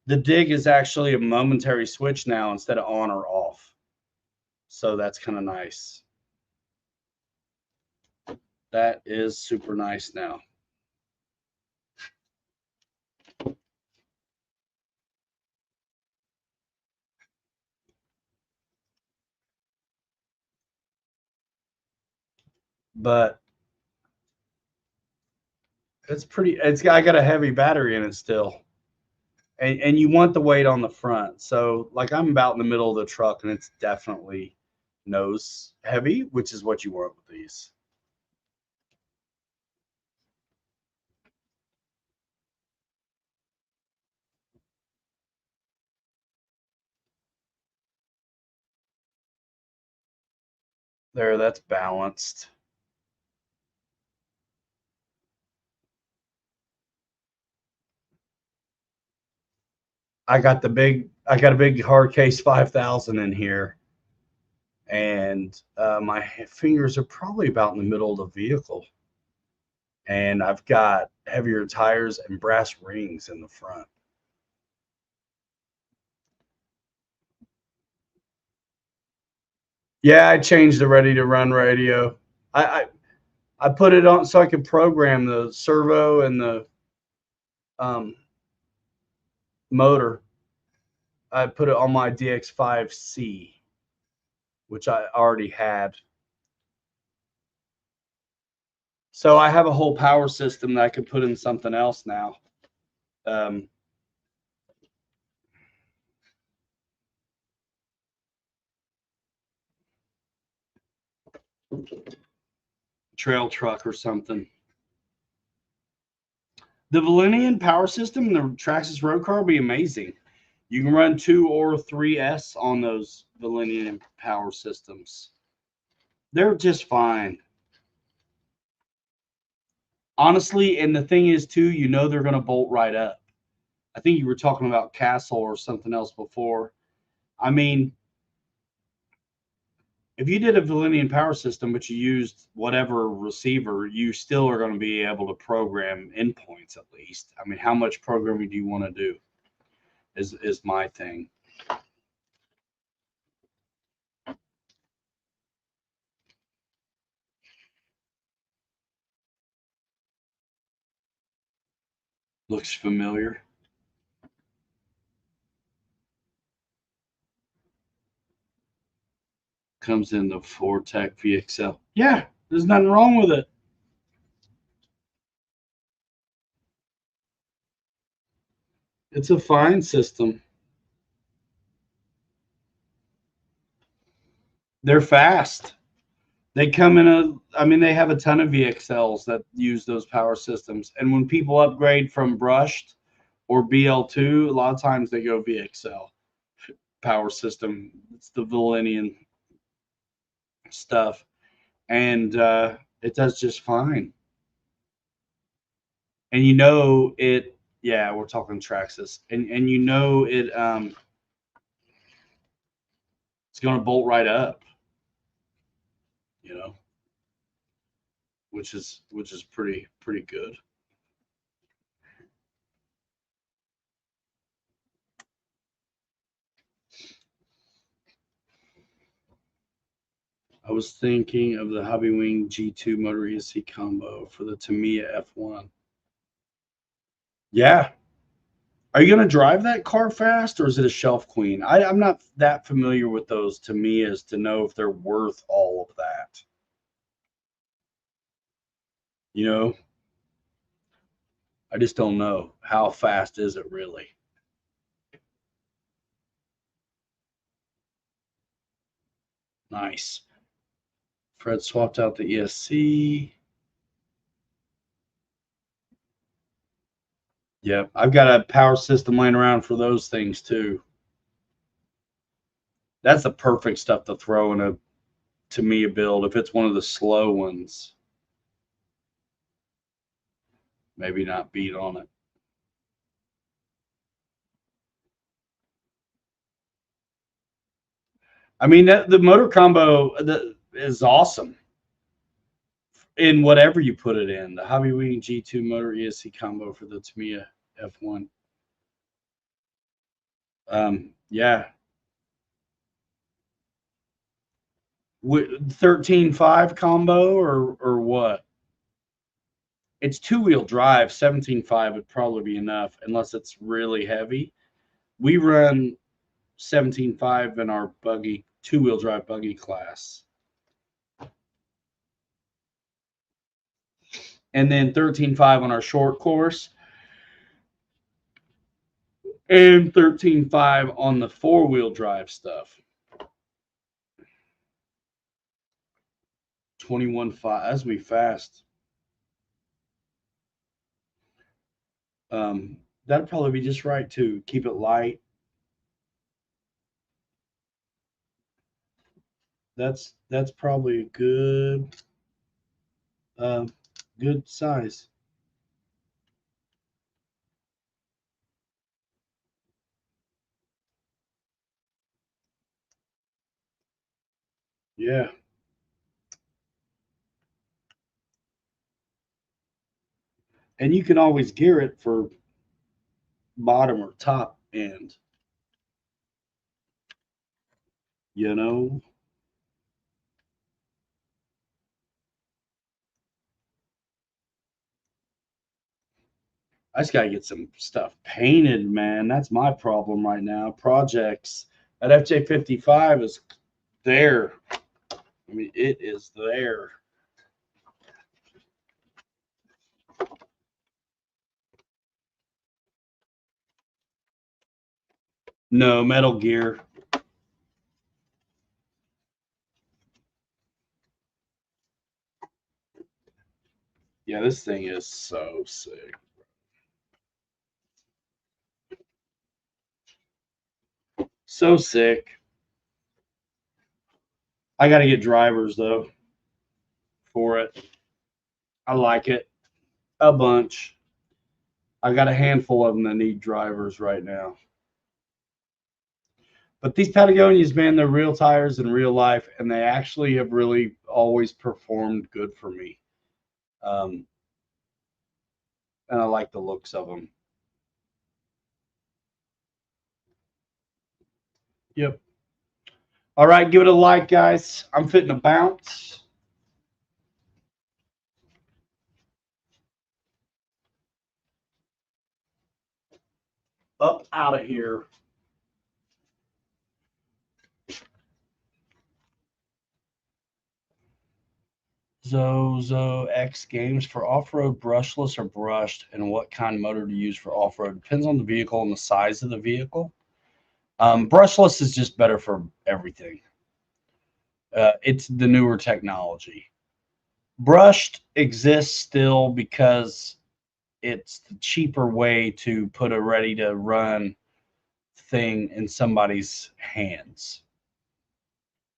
the dig is actually a momentary switch now instead of on or off. So that's kind of nice. That is super nice now. But it's pretty, I got a heavy battery in it still. And you want the weight on the front. So like I'm about in the middle of the truck and it's definitely nose heavy, which is what you want with these. There, that's balanced. I got a big hard case 5000 in here, and my fingers are probably about in the middle of the vehicle. And I've got heavier tires and brass rings in the front. Yeah, I changed the ready to run radio. I put it on so I could program the servo and the motor. I put it on my DX5C, which I already had. So I have a whole power system that I could put in something else now. Trail truck or something. The Valenian power system, the Traxxas road car, will be amazing. You can run 2 or 3S on those Valenian power systems. They're just fine. Honestly, and the thing is too, you know they're going to bolt right up. I think you were talking about Castle or something else before. I mean, if you did a Valenian power system, but you used whatever receiver, you still are going to be able to program endpoints at least. I mean, how much programming do you want to do is my thing. Looks familiar. Comes in the Fortec VXL. Yeah, there's nothing wrong with it. It's a fine system. They're fast. They come in they have a ton of VXLs that use those power systems. And when people upgrade from brushed or BL2, a lot of times they go VXL power system. It's the Valenian stuff. And it does just fine. And you know it, yeah, we're talking Traxxas. And you know it it's gonna bolt right up. You know, which is pretty good. I was thinking of the Hobbywing G2 motor ESC combo for the Tamiya F1. Yeah. Are you going to drive that car fast, or is it a shelf queen? I'm not that familiar with those Tamiyas to know if they're worth all of that. You know, I just don't know. How fast is it really? Nice. Fred swapped out the ESC. Yep, I've got a power system laying around for those things too. That's the perfect stuff to throw in a Tamiya build if it's one of the slow ones. Maybe not beat on it. I mean, the motor combo is awesome in whatever you put it in. The Hobbywing G2 motor ESC combo for the Tamiya F1. Yeah. 13.5 combo or what? It's two-wheel drive. 17.5 would probably be enough unless it's really heavy. We run 17.5 in our buggy, two-wheel drive buggy class. And then 13.5 on our short course. And 13.5 on the four-wheel drive stuff. 21.5. That's be fast. That'd probably be just right too. Keep it light. That's probably a good good size. Yeah. And you can always gear it for bottom or top end. You know? I just got to get some stuff painted, man. That's my problem right now. Projects. That FJ55 is there. I mean, it is there. No, Metal Gear. Yeah, this thing is so sick. So sick. I got to get drivers, though, for it. I like it a bunch. I got a handful of them that need drivers right now. But these Patagonias, man, they're real tires in real life, and they actually have really always performed good for me. And I like the looks of them. Yep. All right, give it a like, guys. I'm fitting to bounce. Up out of here. Zozo X Games for off-road brushless or brushed, and what kind of motor to use for off-road depends on the vehicle and the size of the vehicle. Brushless is just better for everything. It's the newer technology. Brushed exists still because it's the cheaper way to put a ready-to-run thing in somebody's hands.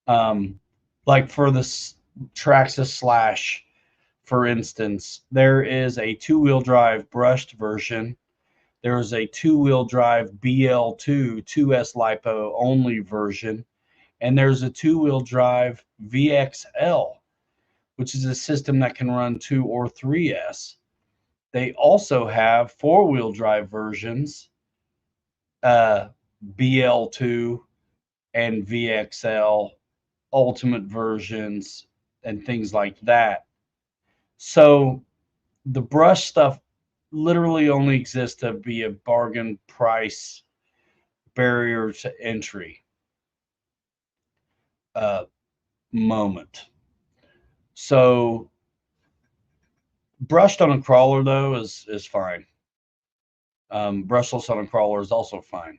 Like for this Traxxas Slash, for instance, there is a two-wheel drive brushed version. There is a two-wheel drive BL2 2S LiPo only version, and there's a two-wheel drive VXL, which is a system that can run 2 or 3S. They also have four-wheel drive versions, BL2 and VXL ultimate versions and things like that. So the brush stuff literally only exists to be a bargain price barrier to entry moment. So brushed on a crawler though is fine. Brushless on a crawler is also fine.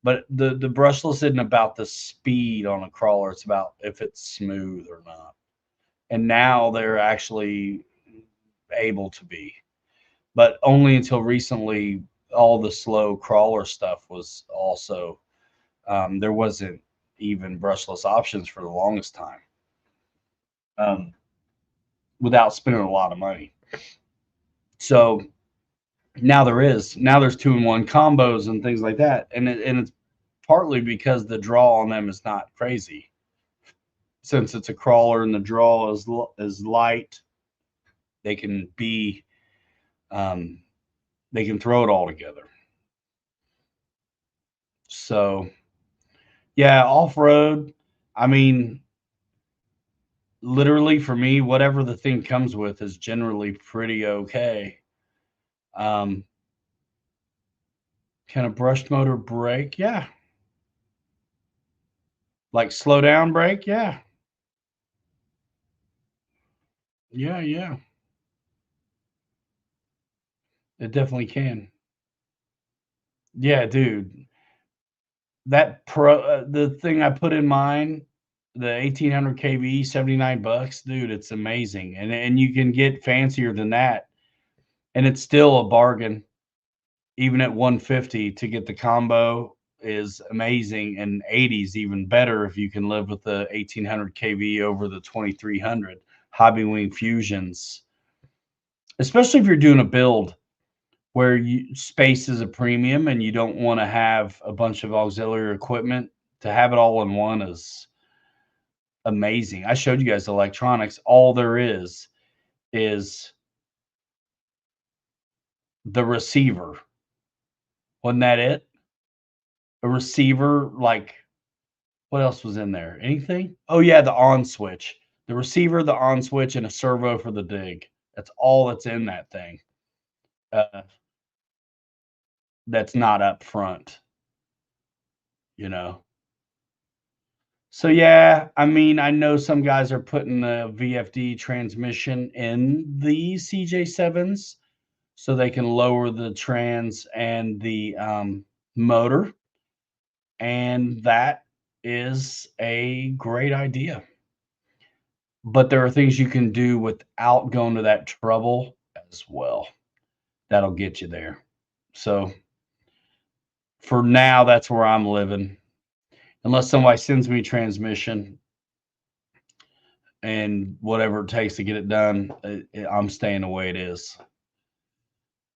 But the brushless isn't about the speed on a crawler. It's about if it's smooth or not. And now they're actually able to be. But only until recently, all the slow crawler stuff was also, there wasn't even brushless options for the longest time without spending a lot of money. So now there is. Now there's 2-in-1 combos and things like that. And it's partly because the draw on them is not crazy. Since it's a crawler and the draw is light, they can be they can throw it all together. So yeah, off-road, I mean, literally for me, whatever the thing comes with is generally pretty okay. Can a brushed motor brake? Yeah. Like slow down brake? Yeah. Yeah. It definitely can. Yeah, dude. That the thing I put in mine, the 1800 kV, $79, dude, it's amazing. And you can get fancier than that. And it's still a bargain. Even at 150 to get the combo is amazing, and 80's even better if you can live with the 1800 kV over the 2300 Hobbywing Fusions, especially if you're doing a build where space is a premium and you don't want to have a bunch of auxiliary equipment. To have it all in one is amazing. I showed you guys the electronics. All there is the receiver. Wasn't that it? A receiver, like, what else was in there? Anything? Oh yeah, the on switch. The receiver, the on switch, and a servo for the dig. That's all that's in that thing. That's not up front, you know. So yeah, I mean, I know some guys are putting the VFD transmission in the CJ7s so they can lower the trans and the motor, and that is a great idea. But there are things you can do without going to that trouble as well. That'll get you there. So for now, that's where I'm living. Unless somebody sends me transmission and whatever it takes to get it done, I'm staying the way it is.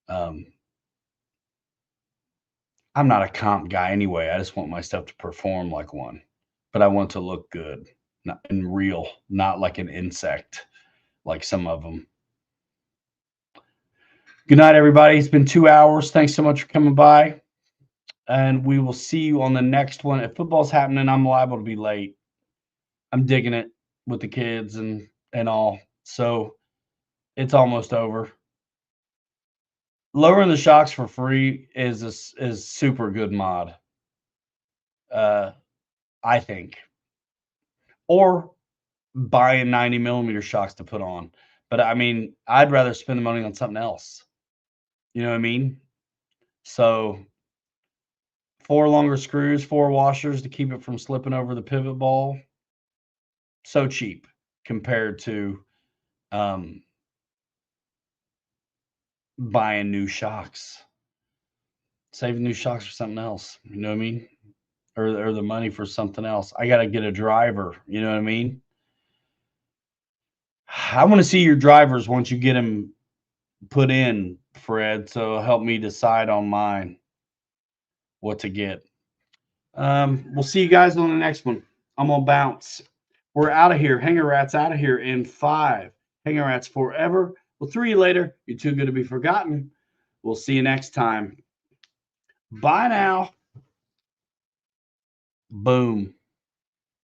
I'm not a comp guy anyway. I just want my stuff to perform like one, but I want to look good, not and real, not like an insect, like some of them. Good night, everybody. It's been 2 hours. Thanks so much for coming by. And we will see you on the next one. If football's happening, I'm liable to be late. I'm digging it with the kids and all. So it's almost over. Lowering the shocks for free is super good mod. I think. Or buying 90 millimeter shocks to put on. But I mean, I'd rather spend the money on something else. You know what I mean? So 4 longer screws, 4 washers to keep it from slipping over the pivot ball. So cheap compared to buying new shocks. Saving new shocks for something else. You know what I mean? Or the money for something else. I got to get a driver. You know what I mean? I want to see your drivers once you get them put in, Fred. So help me decide on mine what to get. We'll see you guys on the next one. I'm gonna bounce. We're out of here. Hanger Rats out of here in 5. Hanger Rats forever. We'll see you later. You're too good to be forgotten. We'll see you next time. Bye now. Boom.